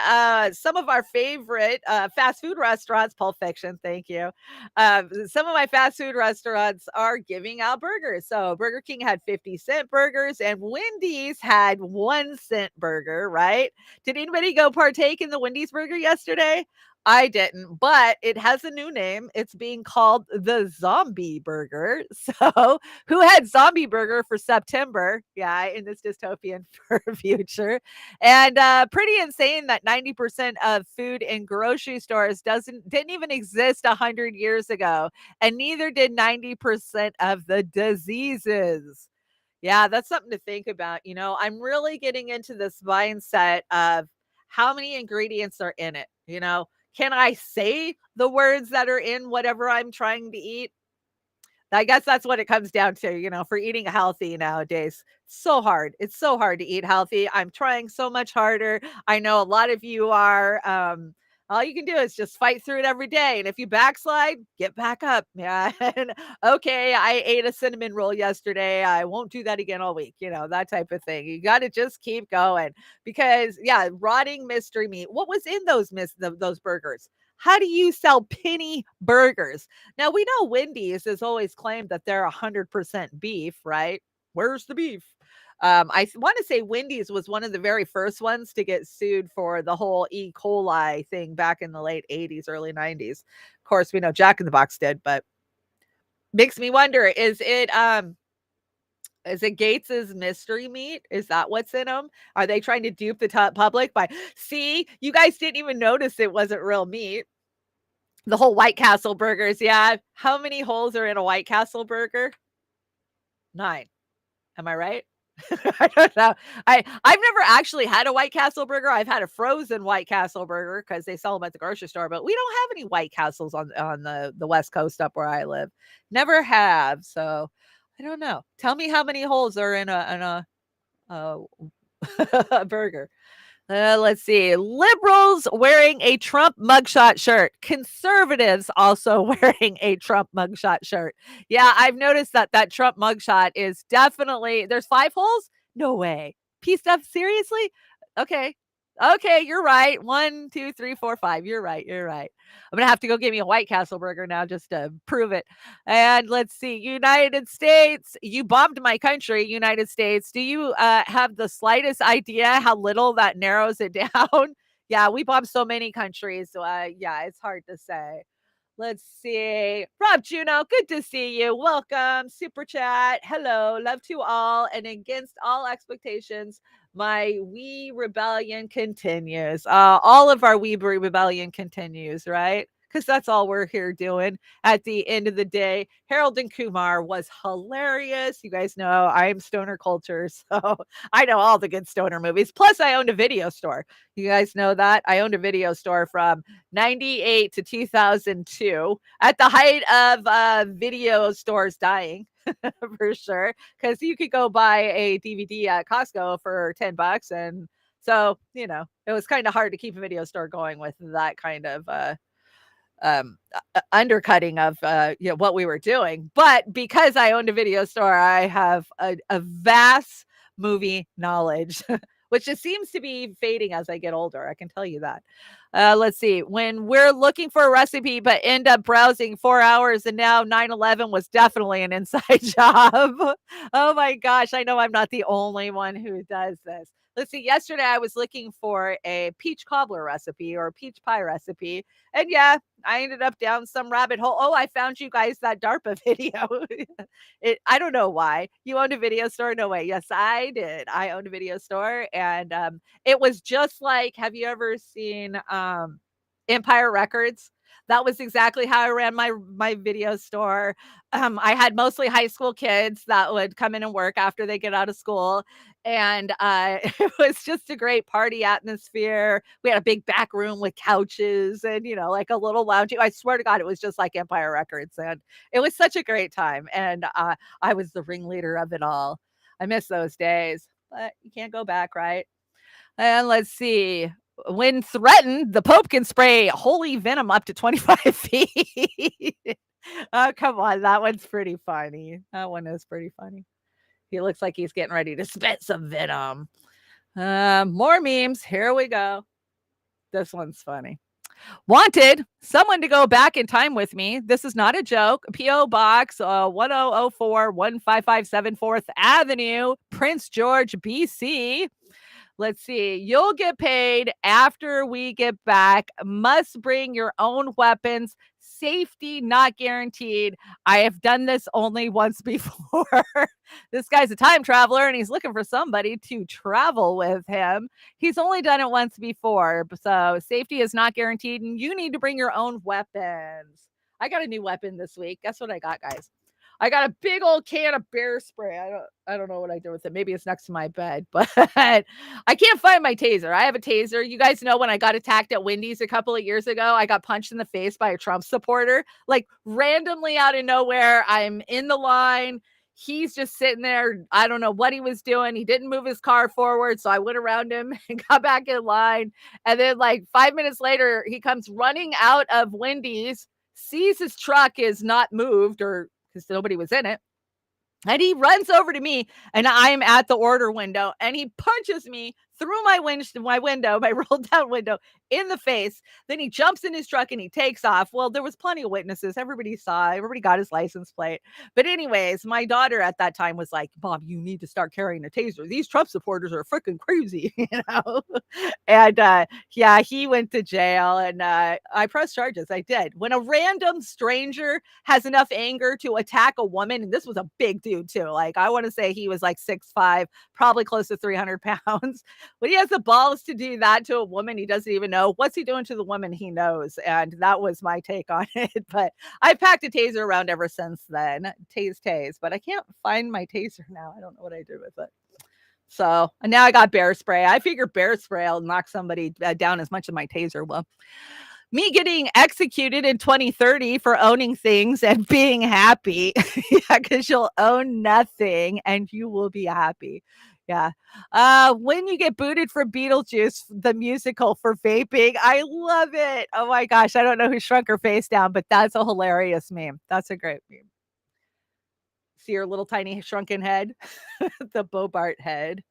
some of our favorite fast food restaurants, Pulp Fiction, thank you. Some of my fast food restaurants are giving out burgers. So Burger King had 50-cent burgers and Wendy's had 1-cent burger, right? Did anybody go partake in the Wendy's burger yesterday? I didn't, but it has a new name. It's being called the Zombie Burger. So, who had Zombie Burger for September? Yeah, in this dystopian future. And pretty insane that 90% of food in grocery stores didn't even exist 100 years ago, and neither did 90% of the diseases. Yeah, that's something to think about. I'm really getting into this mindset of how many ingredients are in it. Can I say the words that are in whatever I'm trying to eat? I guess that's what it comes down to, for eating healthy nowadays. So hard. It's so hard to eat healthy. I'm trying so much harder. I know a lot of you are. All you can do is just fight through it every day. And if you backslide, get back up. Yeah. And okay, I ate a cinnamon roll yesterday. I won't do that again all week. That type of thing. You got to just keep going because, yeah, rotting mystery meat. What was in those burgers? How do you sell penny burgers? Now, we know Wendy's has always claimed that they're 100% beef, right? Where's the beef? I want to say Wendy's was one of the very first ones to get sued for the whole E. coli thing back in the late 80s, early 90s. Of course, we know Jack in the Box did, but makes me wonder, is it Gates's mystery meat? Is that what's in them? Are they trying to dupe the public by, see, you guys didn't even notice it wasn't real meat. The whole White Castle burgers. Yeah. How many holes are in a White Castle burger? 9. Am I right? I don't know. I've never actually had a White Castle burger. I've had a frozen White Castle burger because they sell them at the grocery store, but we don't have any White Castles on the West Coast up where I live. Never have. So I don't know. Tell me how many holes are in a burger. Let's see. Liberals wearing a Trump mugshot shirt. Conservatives also wearing a Trump mugshot shirt. Yeah, I've noticed that Trump mugshot is definitely, there's 5 holes? No way. P stuff, seriously? Okay. Okay, you're right. 1, 2, 3, 4, 5. You're right. I'm going to have to go get me a White Castle burger now just to prove it. And let's see. United States. You bombed my country, United States. Do you have the slightest idea how little that narrows it down? Yeah, we bombed so many countries. So, yeah, it's hard to say. Let's see. Rob Juno, good to see you. Welcome. Super chat. Hello. Love to all. And against all expectations, my wee rebellion continues. All of our wee rebellion continues, right? Because that's all we're here doing at the end of the day. Harold and Kumar was hilarious. You guys know I'm stoner culture, so I know all the good stoner movies. Plus, I owned a video store. You guys know that? I owned a video store from 98 to 2002 at the height of video stores dying. for sure. Because you could go buy a DVD at Costco for $10, and so it was kind of hard to keep a video store going with that kind of undercutting of what we were doing. But because I owned a video store, I have a vast movie knowledge, which just seems to be fading as I get older. I can tell you that. Let's see. When we're looking for a recipe but end up browsing 4 hours, and now 9/11 was definitely an inside job. Oh my gosh. I know I'm not the only one who does this. Let's see. Yesterday, I was looking for a peach cobbler recipe or a peach pie recipe. And yeah, I ended up down some rabbit hole. Oh, I found you guys that DARPA video. I don't know why. You owned a video store? No way. Yes, I did. I owned a video store. And it was just like, have you ever seen Empire Records? That was exactly how I ran my video store. I had mostly high school kids that would come in and work after they get out of school. And it was just a great party atmosphere. We had a big back room with couches and, like a little lounge. I swear to God, it was just like Empire Records. And it was such a great time. And I was the ringleader of it all. I miss those days, but you can't go back, right? And let's see. When threatened, the Pope can spray holy venom up to 25 feet. Oh, come on. That one's pretty funny. That one is pretty funny. He looks like he's getting ready to spit some venom. More memes. Here we go. This one's funny. Wanted someone to go back in time with me. This is not a joke. P.O. Box 1004 1557 4th Avenue, Prince George, BC. Let's see. You'll get paid after we get back. Must bring your own weapons. Safety not guaranteed. I have done this only once before. This guy's a time traveler and he's looking for somebody to travel with him. He's only done it once before. So safety is not guaranteed and you need to bring your own weapons. I got a new weapon this week. Guess what I got, guys? I got a big old can of bear spray. I don't know what I did with it. Maybe it's next to my bed, but I can't find my taser. I have a taser. You guys know when I got attacked at Wendy's a couple of years ago, I got punched in the face by a Trump supporter, like randomly out of nowhere. I'm in the line. He's just sitting there. I don't know what he was doing. He didn't move his car forward. So I went around him and got back in line. And then like 5 minutes later, he comes running out of Wendy's, sees his truck is not moved or because nobody was in it. And he runs over to me and I'm at the order window and he punches me through my window, my rolled down window in the face. Then he jumps in his truck and he takes off. Well, there was plenty of witnesses. Everybody saw, everybody got his license plate. But anyways, my daughter at that time was like, Mom, you need to start carrying a taser. These Trump supporters are freaking crazy, And yeah, he went to jail and I pressed charges. I did. When a random stranger has enough anger to attack a woman, and this was a big dude too. Like I want to say he was like 6'5", probably close to 300 pounds. When he has the balls to do that to a woman he doesn't even know, what's he doing to the woman he knows? And that was my take on it. But I've packed a taser around ever since then. Tase. But I can't find my taser now. I don't know what I did with it. So and now I got bear spray. I figure bear spray will knock somebody down as much as my taser will. Me getting executed in 2030 for owning things and being happy. Yeah, because you'll own nothing and you will be happy. Yeah. When you get booted from Beetlejuice, the musical for vaping. I love it. Oh my gosh. I don't know who shrunk her face down, but that's a hilarious meme. That's a great meme. See her little tiny shrunken head, the Bobart head.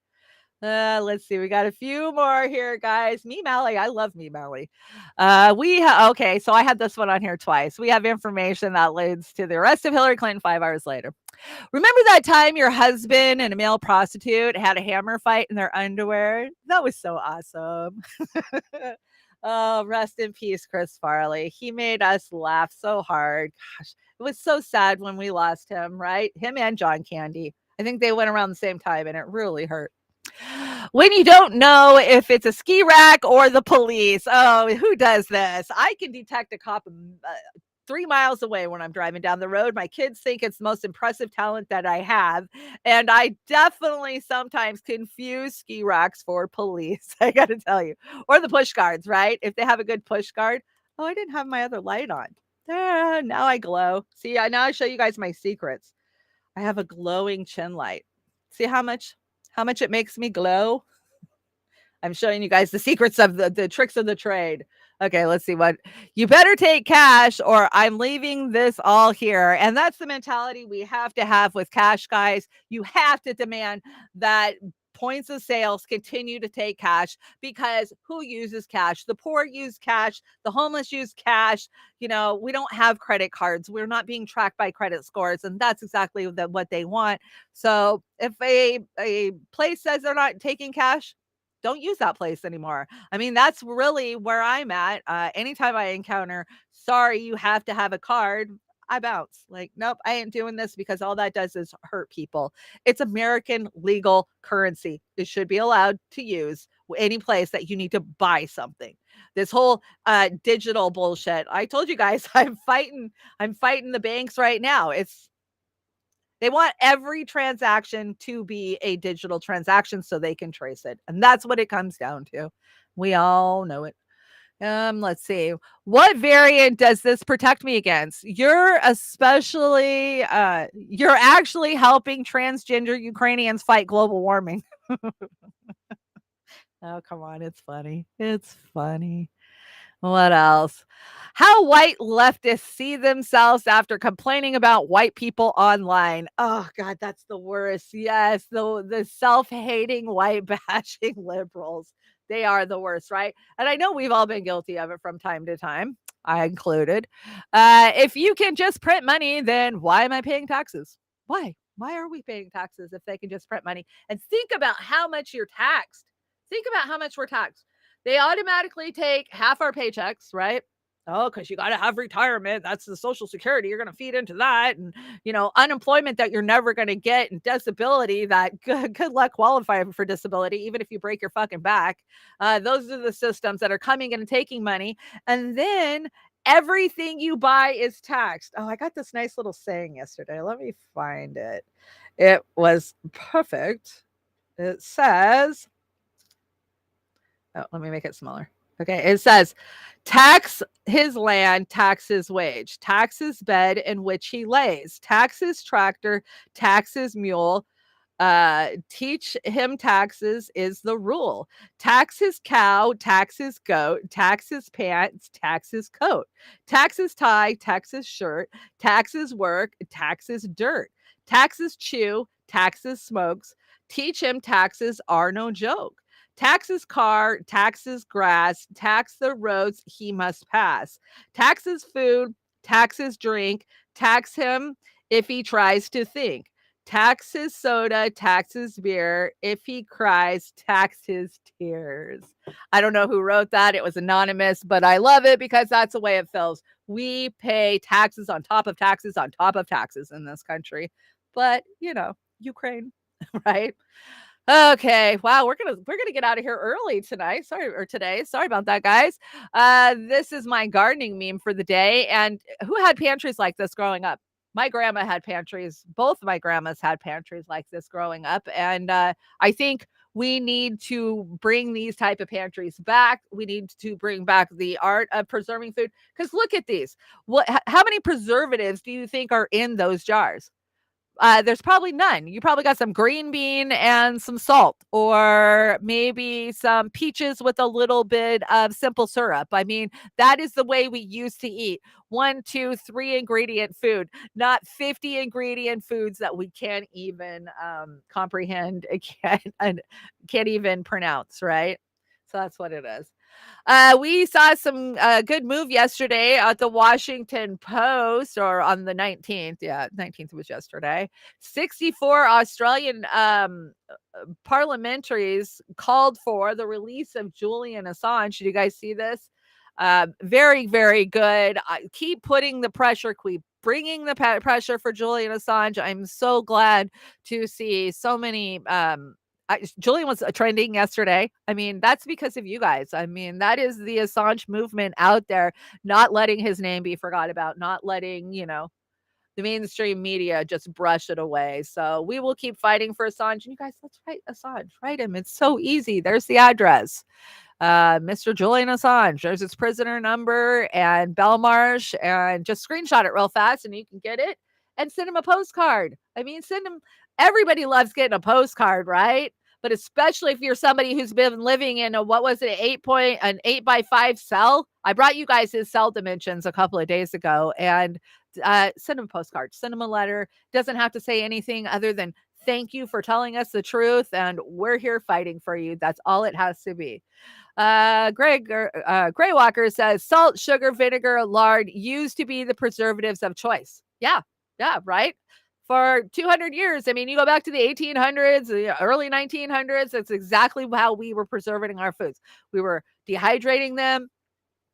Let's see. We got a few more here, guys. Me Mally. I love Me Mally. Okay. So I had this one on here twice. We have information that leads to the arrest of Hillary Clinton 5 hours later. Remember that time your husband and a male prostitute had a hammer fight in their underwear? That was so awesome. Oh, rest in peace, Chris Farley. He made us laugh so hard. Gosh, it was so sad when we lost him, right? Him and John Candy. I think they went around the same time and it really hurt. When you don't know if it's a ski rack or the police. Oh, who does this? I can detect a cop 3 miles away when I'm driving down the road. My kids think it's the most impressive talent that I have. And I definitely sometimes confuse ski racks for police. I got to tell you. Or the push guards, right? If they have a good push guard. Oh, I didn't have my other light on. Now I glow. See, now I show you guys my secrets. I have a glowing chin light. See how much it makes me glow? I'm showing you guys the secrets of the tricks of the trade. Okay, let's see what. You better take cash or I'm leaving this all here. And that's the mentality we have to have with cash, guys. You have to demand that points of sales continue to take cash, because who uses cash? The poor use cash. The homeless use cash. We don't have credit cards. We're not being tracked by credit scores. And that's exactly what they want. So if a place says they're not taking cash, don't use that place anymore. I mean, that's really where I'm at. Anytime I encounter, sorry, you have to have a card, I bounce. Like, nope, I ain't doing this, because all that does is hurt people. It's American legal currency. It should be allowed to use any place that you need to buy something. This whole digital bullshit. I told you guys, I'm fighting the banks right now. They want every transaction to be a digital transaction so they can trace it. And that's what it comes down to. We all know it. Let's see. What variant does this protect me against? You're actually helping transgender Ukrainians fight global warming. Oh, come on. It's funny. It's funny. What else? How white leftists see themselves after complaining about white people online. Oh God, that's the worst. Yes, the self-hating, white bashing liberals. They are the worst, right? And I know we've all been guilty of it from time to time, I included. If you can just print money, then why am I paying taxes? Why? Why are we paying taxes if they can just print money? And think about how much you're taxed. Think about how much we're taxed. They automatically take half our paychecks, right? Oh, because you got to have retirement. That's the Social Security. You're going to feed into that. And, unemployment that you're never going to get, and disability that good luck qualifying for disability, even if you break your fucking back. Those are the systems that are coming in and taking money. And then everything you buy is taxed. Oh, I got this nice little saying yesterday. Let me find it. It was perfect. It says, oh, let me make it smaller. Okay. It says, tax his land, tax his wage, tax his bed in which he lays, tax his tractor, tax his mule, teach him taxes is the rule. Tax his cow, tax his goat, tax his pants, tax his coat, tax his tie, tax his shirt, tax his work, tax his dirt, taxes chew, taxes smokes, teach him taxes are no joke. Taxes car, taxes grass, tax the roads he must pass. Taxes food, taxes drink, tax him if he tries to think. Tax his soda, tax his beer. If he cries, tax his tears. I don't know who wrote that. It was anonymous, but I love it because that's the way it feels. We pay taxes on top of taxes on top of taxes in this country. But, Ukraine, right? Okay. Wow, we're gonna get out of here early tonight. Today. Sorry about that, guys. This is my gardening meme for the day. And who had pantries like this growing up? My grandma had pantries. Both of my grandmas had pantries like this growing up. And I think we need to bring these type of pantries back. We need to bring back the art of preserving food. Because look at these. How many preservatives do you think are in those jars? There's probably none. You probably got some green bean and some salt, or maybe some peaches with a little bit of simple syrup. I mean, that is the way we used to eat. 1, 2, 3 ingredient food, not 50 ingredient foods that we can't even comprehend, can't even pronounce, right? So that's what it is. We saw some good move yesterday at the Washington Post, or on the 19th. Yeah, 19th was yesterday. 64 Australian parliamentaries called for the release of Julian Assange. Did you guys see this? Very, very good. Keep putting the pressure, keep bringing the pressure for Julian Assange. I'm so glad to see so many Julian was trending yesterday. I mean, that's because of you guys. I mean, that is the Assange movement out there, not letting his name be forgot about, not letting, the mainstream media just brush it away. So we will keep fighting for Assange. And you guys, let's write Assange. Write him. It's so easy. There's the address. Mr. Julian Assange. There's his prisoner number and Belmarsh, and just screenshot it real fast and you can get it. and send him a postcard. I mean, send him. Everybody loves getting a postcard, right? But especially if you're somebody who's been living in a, what was it, an 8x5 cell. I brought you guys his cell dimensions a couple of days ago, and send him a postcard, send him a letter. Doesn't have to say anything other than thank you for telling us the truth, and we're here fighting for you. That's all it has to be. Gray Walker says salt, sugar, vinegar, lard used to be the preservatives of choice. Yeah, right. For 200 years. I mean, you go back to the 1800s, the early 1900s. That's exactly how we were preserving our foods. We were dehydrating them.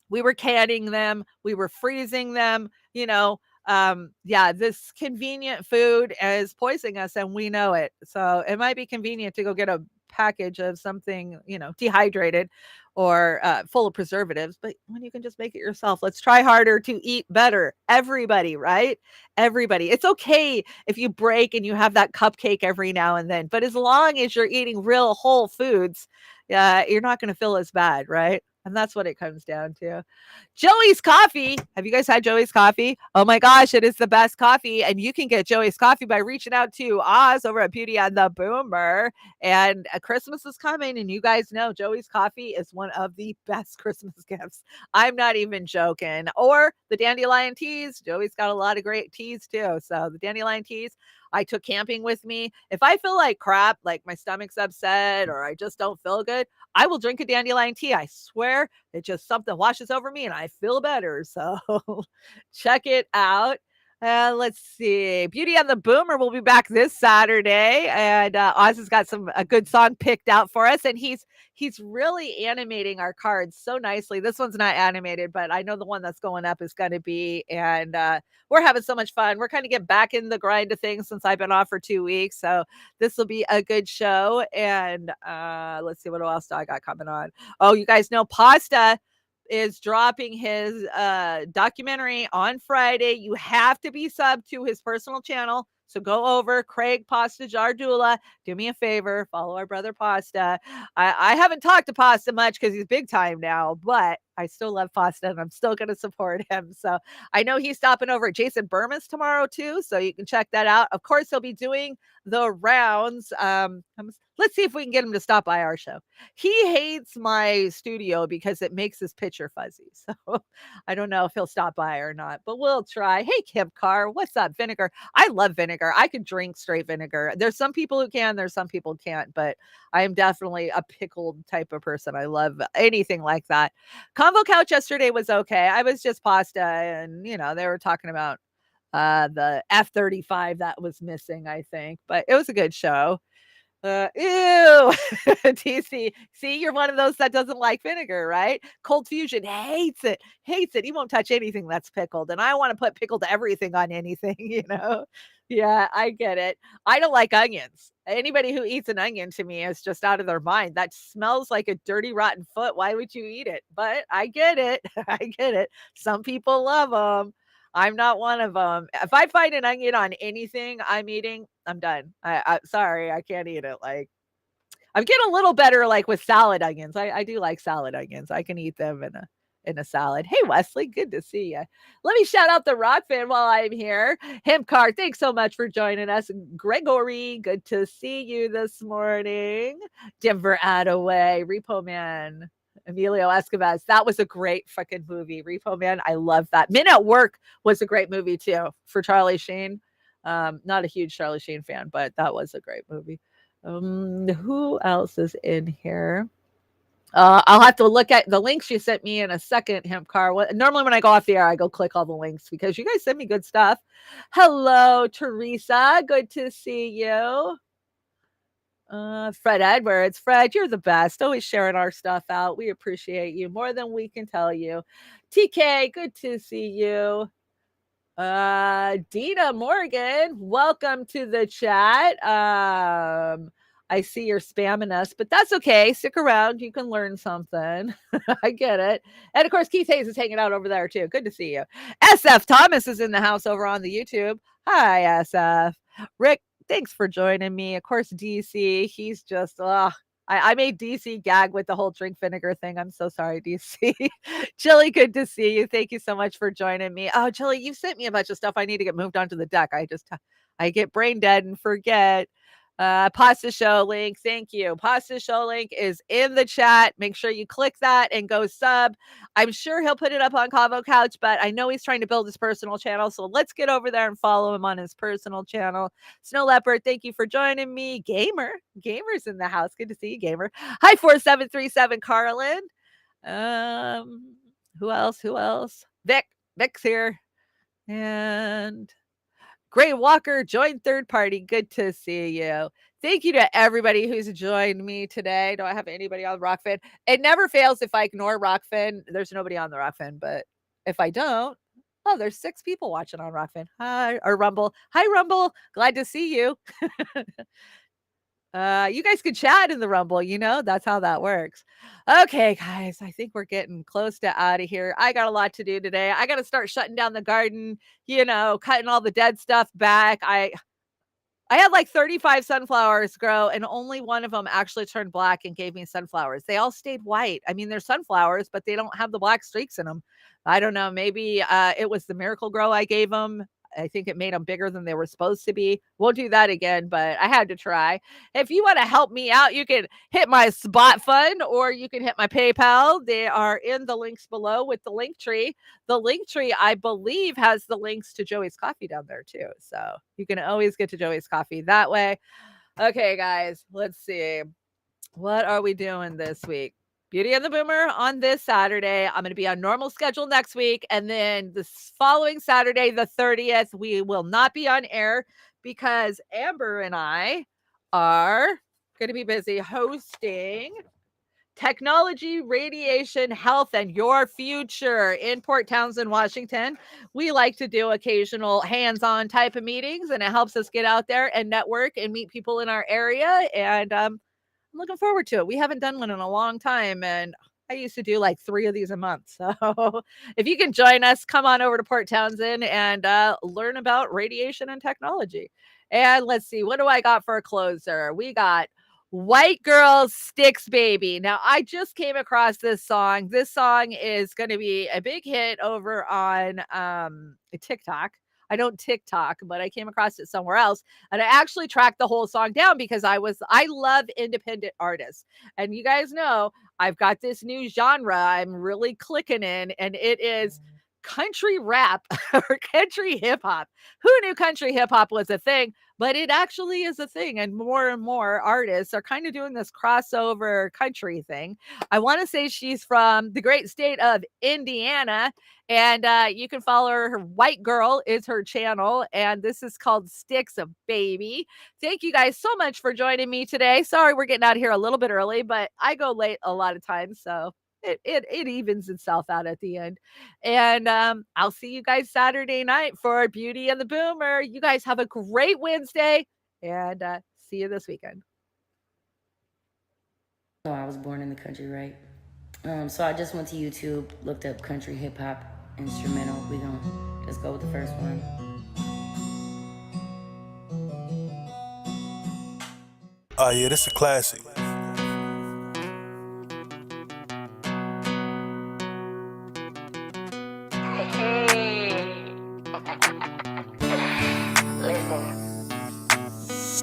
We were canning them. We were freezing them. This convenient food is poisoning us, and we know it. So it might be convenient to go get a package of something, dehydrated or full of preservatives, but when you can just make it yourself. Let's try harder to eat better. Everybody, right? Everybody. It's okay if you break and you have that cupcake every now and then, but as long as you're eating real whole foods, you're not going to feel as bad, right? And that's what it comes down to. Joey's Coffee. Have you guys had Joey's Coffee? Oh my gosh, it is the best coffee. And you can get Joey's Coffee by reaching out to Oz over at Beauty and the Boomer. And Christmas is coming. And you guys know Joey's Coffee is one of the best Christmas gifts. I'm not even joking. Or the dandelion teas. Joey's got a lot of great teas too. So the dandelion teas, I took camping with me. If I feel like crap, like my stomach's upset or I just don't feel good, I will drink a dandelion tea. I swear it just something washes over me and I feel better. So check it out. Let's see. Beauty and the Boomer will be back this Saturday, and Oz has got a good song picked out for us, and he's really animating our cards so nicely. This one's not animated, but I know the one that's going up is going to be, and we're having so much fun. We're kind of getting back in the grind of things since I've been off for 2 weeks, so this will be a good show. And let's see, what else do I got coming on? Oh, you guys know Pasta is dropping his documentary on Friday. You have to be subbed to his personal channel. So go over, Craig Pasta Jardula. Do me a favor, follow our brother Pasta. I haven't talked to Pasta much because he's big time now, but I still love Pasta and I'm still going to support him. So I know he's stopping over at Jason Burma's tomorrow too. So you can check that out. Of course, he'll be doing the rounds. Let's see if we can get him to stop by our show. He hates my studio because it makes his picture fuzzy. So I don't know if he'll stop by or not, but we'll try. Hey, Kim Carr, what's up? Vinegar. I love vinegar. I could drink straight vinegar. There's some people who can, there's some people who can't, but I am definitely a pickled type of person. I love anything like that. Convo Couch yesterday was okay. I was just Pasta and, they were talking about the F-35 that was missing, I think, but it was a good show. Ew. TC, see, you're one of those that doesn't like vinegar, right? Cold Fusion hates it. He won't touch anything that's pickled, and I want to put pickled everything on anything. Yeah, I get it. I don't like onions. Anybody who eats an onion to me is just out of their mind. That smells like a dirty, rotten foot. Why would you eat it? But I get it. I get it. Some people love them. I'm not one of them. If I find an onion on anything I'm eating, I'm done. I sorry, I can't eat it. Like, I'm getting a little better, like with salad onions. I do like salad onions. I can eat them in a salad. Hey, Wesley, good to see you. Let me shout out the Rokfin while I'm here. Hempcar, thanks so much for joining us. Gregory, good to see you this morning. Denver Attaway, Repo Man. Emilio Escobar. That was a great fucking movie. Repo Man. I love that. Men at Work was a great movie too for Charlie Sheen. Not a huge Charlie Sheen fan, but that was a great movie. Who else is in here? I'll have to look at the links you sent me in a second, Hempcar. Normally when I go off the air, I go click all the links because you guys send me good stuff. Hello, Teresa. Good to see you. Fred Edwards. Fred, you're the best. Always sharing our stuff out. We appreciate you more than we can tell you. TK, good to see you. Dina Morgan, welcome to the chat. I see you're spamming us, but that's okay. Stick around. You can learn something. I get it. And of course, Keith Hayes is hanging out over there too. Good to see you. SF Thomas is in the house over on the YouTube. Hi, SF. Rick, thanks for joining me. Of course, DC, he's just, I made DC gag with the whole drink vinegar thing. I'm so sorry, DC. Chili, good to see you. Thank you so much for joining me. Oh, Chili, you sent me a bunch of stuff. I need to get moved onto the deck. I get brain dead and forget. Pasta Show link. Thank you. Pasta Show link is in the chat. Make sure you click that and go sub. I'm sure he'll put it up on Cavo Couch, but I know he's trying to build his personal channel. So let's get over there and follow him on his personal channel. Snow Leopard, thank you for joining me. Gamer's in the house. Good to see you, Gamer. Hi, 4737 Carlin. Who else? Vic's here. And Gray Walker joined third party. Good to see you. Thank you to everybody who's joined me today. Do I have anybody on Rokfin? It never fails if I ignore Rokfin. There's nobody on the Rokfin, but if I don't, oh, there's 6 people watching on Rokfin. Hi, or Rumble. Hi, Rumble. Glad to see you. You guys can chat in the Rumble, that's how that works. Okay, guys, I think we're getting close to out of here. I got a lot to do today. I got to start shutting down the garden, cutting all the dead stuff back. I had like 35 sunflowers grow, and only one of them actually turned black and gave me sunflowers. They all stayed white. I mean, they're sunflowers, but they don't have the black streaks in them. I don't know. Maybe it was the Miracle Grow I gave them. I think it made them bigger than they were supposed to be. Won't do that again, but I had to try. If you want to help me out, you can hit my Spot Fund or you can hit my PayPal. They are in the links below with the link tree. The link tree, I believe, has the links to Joey's Coffee down there too. So you can always get to Joey's Coffee that way. Okay, guys, let's see. What are we doing this week? Beauty and the Boomer on this Saturday. I'm going to be on normal schedule next week. And then the following Saturday, the 30th, we will not be on air because Amber and I are going to be busy hosting Technology, Radiation, Health, and Your Future in Port Townsend, Washington. We like to do occasional hands-on type of meetings, and it helps us get out there and network and meet people in our area. And I'm looking forward to it. We haven't done one in a long time, and I used to do like 3 of these a month. So if you can join us, come on over to Port Townsend and learn about radiation and technology. And let's see, what do I got for a closer? We got White Girl Sticks Baby. Now, I just came across this song. This song is going to be a big hit over on TikTok. I don't TikTok, but I came across it somewhere else. And I actually tracked the whole song down because I love independent artists. And you guys know, I've got this new genre I'm really clicking in, and it is country rap or country hip hop. Who knew country hip hop was a thing? But it actually is a thing. And more artists are kind of doing this crossover country thing. I want to say she's from the great state of Indiana. And you can follow her. White Girl is her channel. And this is called Sticks of Baby. Thank you guys so much for joining me today. Sorry, we're getting out of here a little bit early, but I go late a lot of times. So it evens itself out at the end. And I'll see you guys Saturday night for Beauty and the Boomer. You guys have a great Wednesday, and see you this weekend. So I was born in the country, right? So I just went to YouTube, looked up country hip hop instrumental. We gonna just go with the first one. Oh yeah, this is a classic.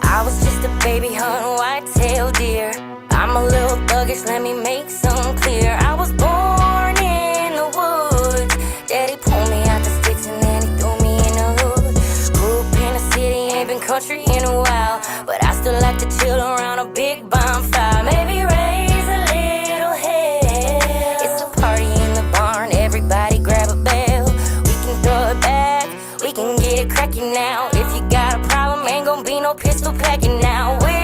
I was just a baby hunting white-tailed deer. I'm a little thuggish, let me make some clear. I was born in the woods. Daddy pulled me out the sticks and then he threw me in the hood. Grew up in the city, ain't been country in a while, but I still like to chill around a big bonfire. Maybe raise a little hell. It's a party in the barn, everybody grab a bell. We can throw it back, we can get it cracking now. If you got a problem, ain't gonna be no pistol packing now. We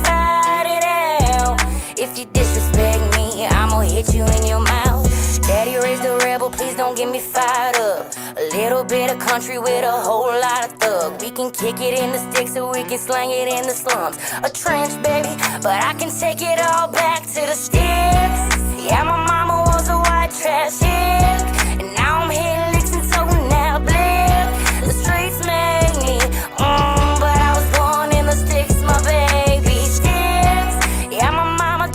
fight it out. If you disrespect me, I'ma hit you in your mouth. Daddy raised a rebel, please don't get me fired up. A little bit of country with a whole lot of thug. We can kick it in the sticks or we can slang it in the slums. A trench, baby, but I can take it all back to the sticks. Yeah, my mama was a white trash chick, and now I'm hitting licks and toting that blip. The streets made me, but I was born in the sticks, my baby. Sticks, yeah, my mama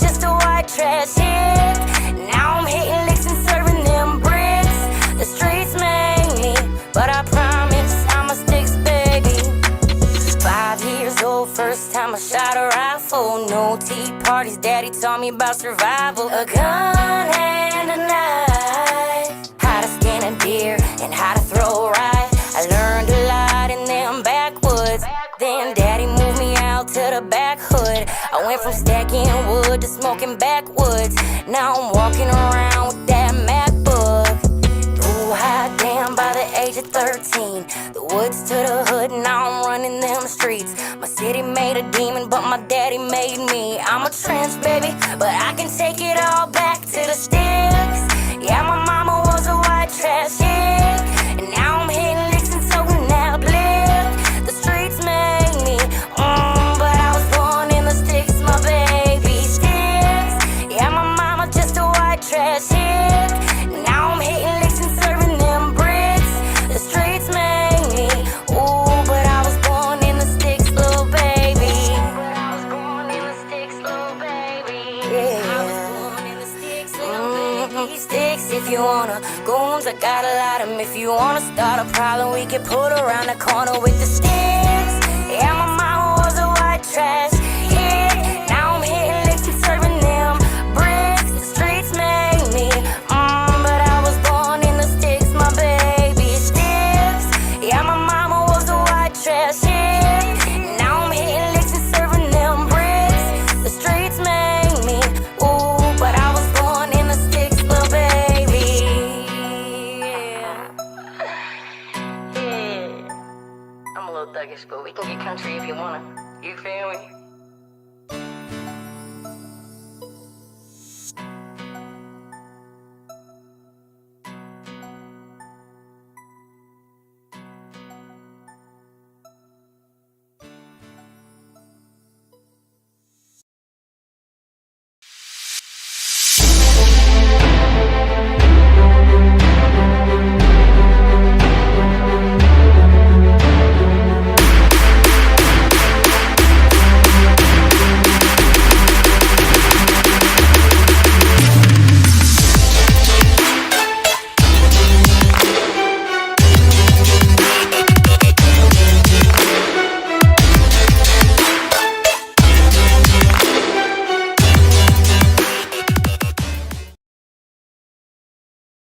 daddy taught me about survival. A gun and a knife, how to skin a deer and how to throw a rifle. I learned a lot in them backwoods. Then daddy moved me out to the back hood. I went from stacking wood to smoking backwoods. Now I'm walking around with that MacBook. Ooh, hot damn, by the age of 13. The woods to the hood, now I'm running them streets. My city made a demon, but my daddy made me. I'm a trench baby, but I can take it all back to the sticks. Yeah, my mama was a white trash chick, and now I'm hitting licks and soaking that blick. The streets made me, but I was born in the sticks, my baby. Sticks, yeah, my mama just a white trash chick. Now I'm hitting licks and serving them bricks. The streets made me, but I was born in the sticks, little baby. But I was born in the sticks, little baby. Yeah. I was born in the sticks, little baby. Sticks if you wanna, goons, I got a lot of them. If you wanna start a problem, we can put around the corner with the sticks. Yeah, my mama was a white trash kid. Now I'm hitting licks and serving them bricks. The streets made me, but I was born in the sticks, my baby. Sticks, yeah, my mama was a white trash kid. Now I'm hitting licks and serving them bricks. The streets made me, but I was born in the sticks, little baby. Yeah. I'm a little thuggish, but we can get country if you wanna. You feel me?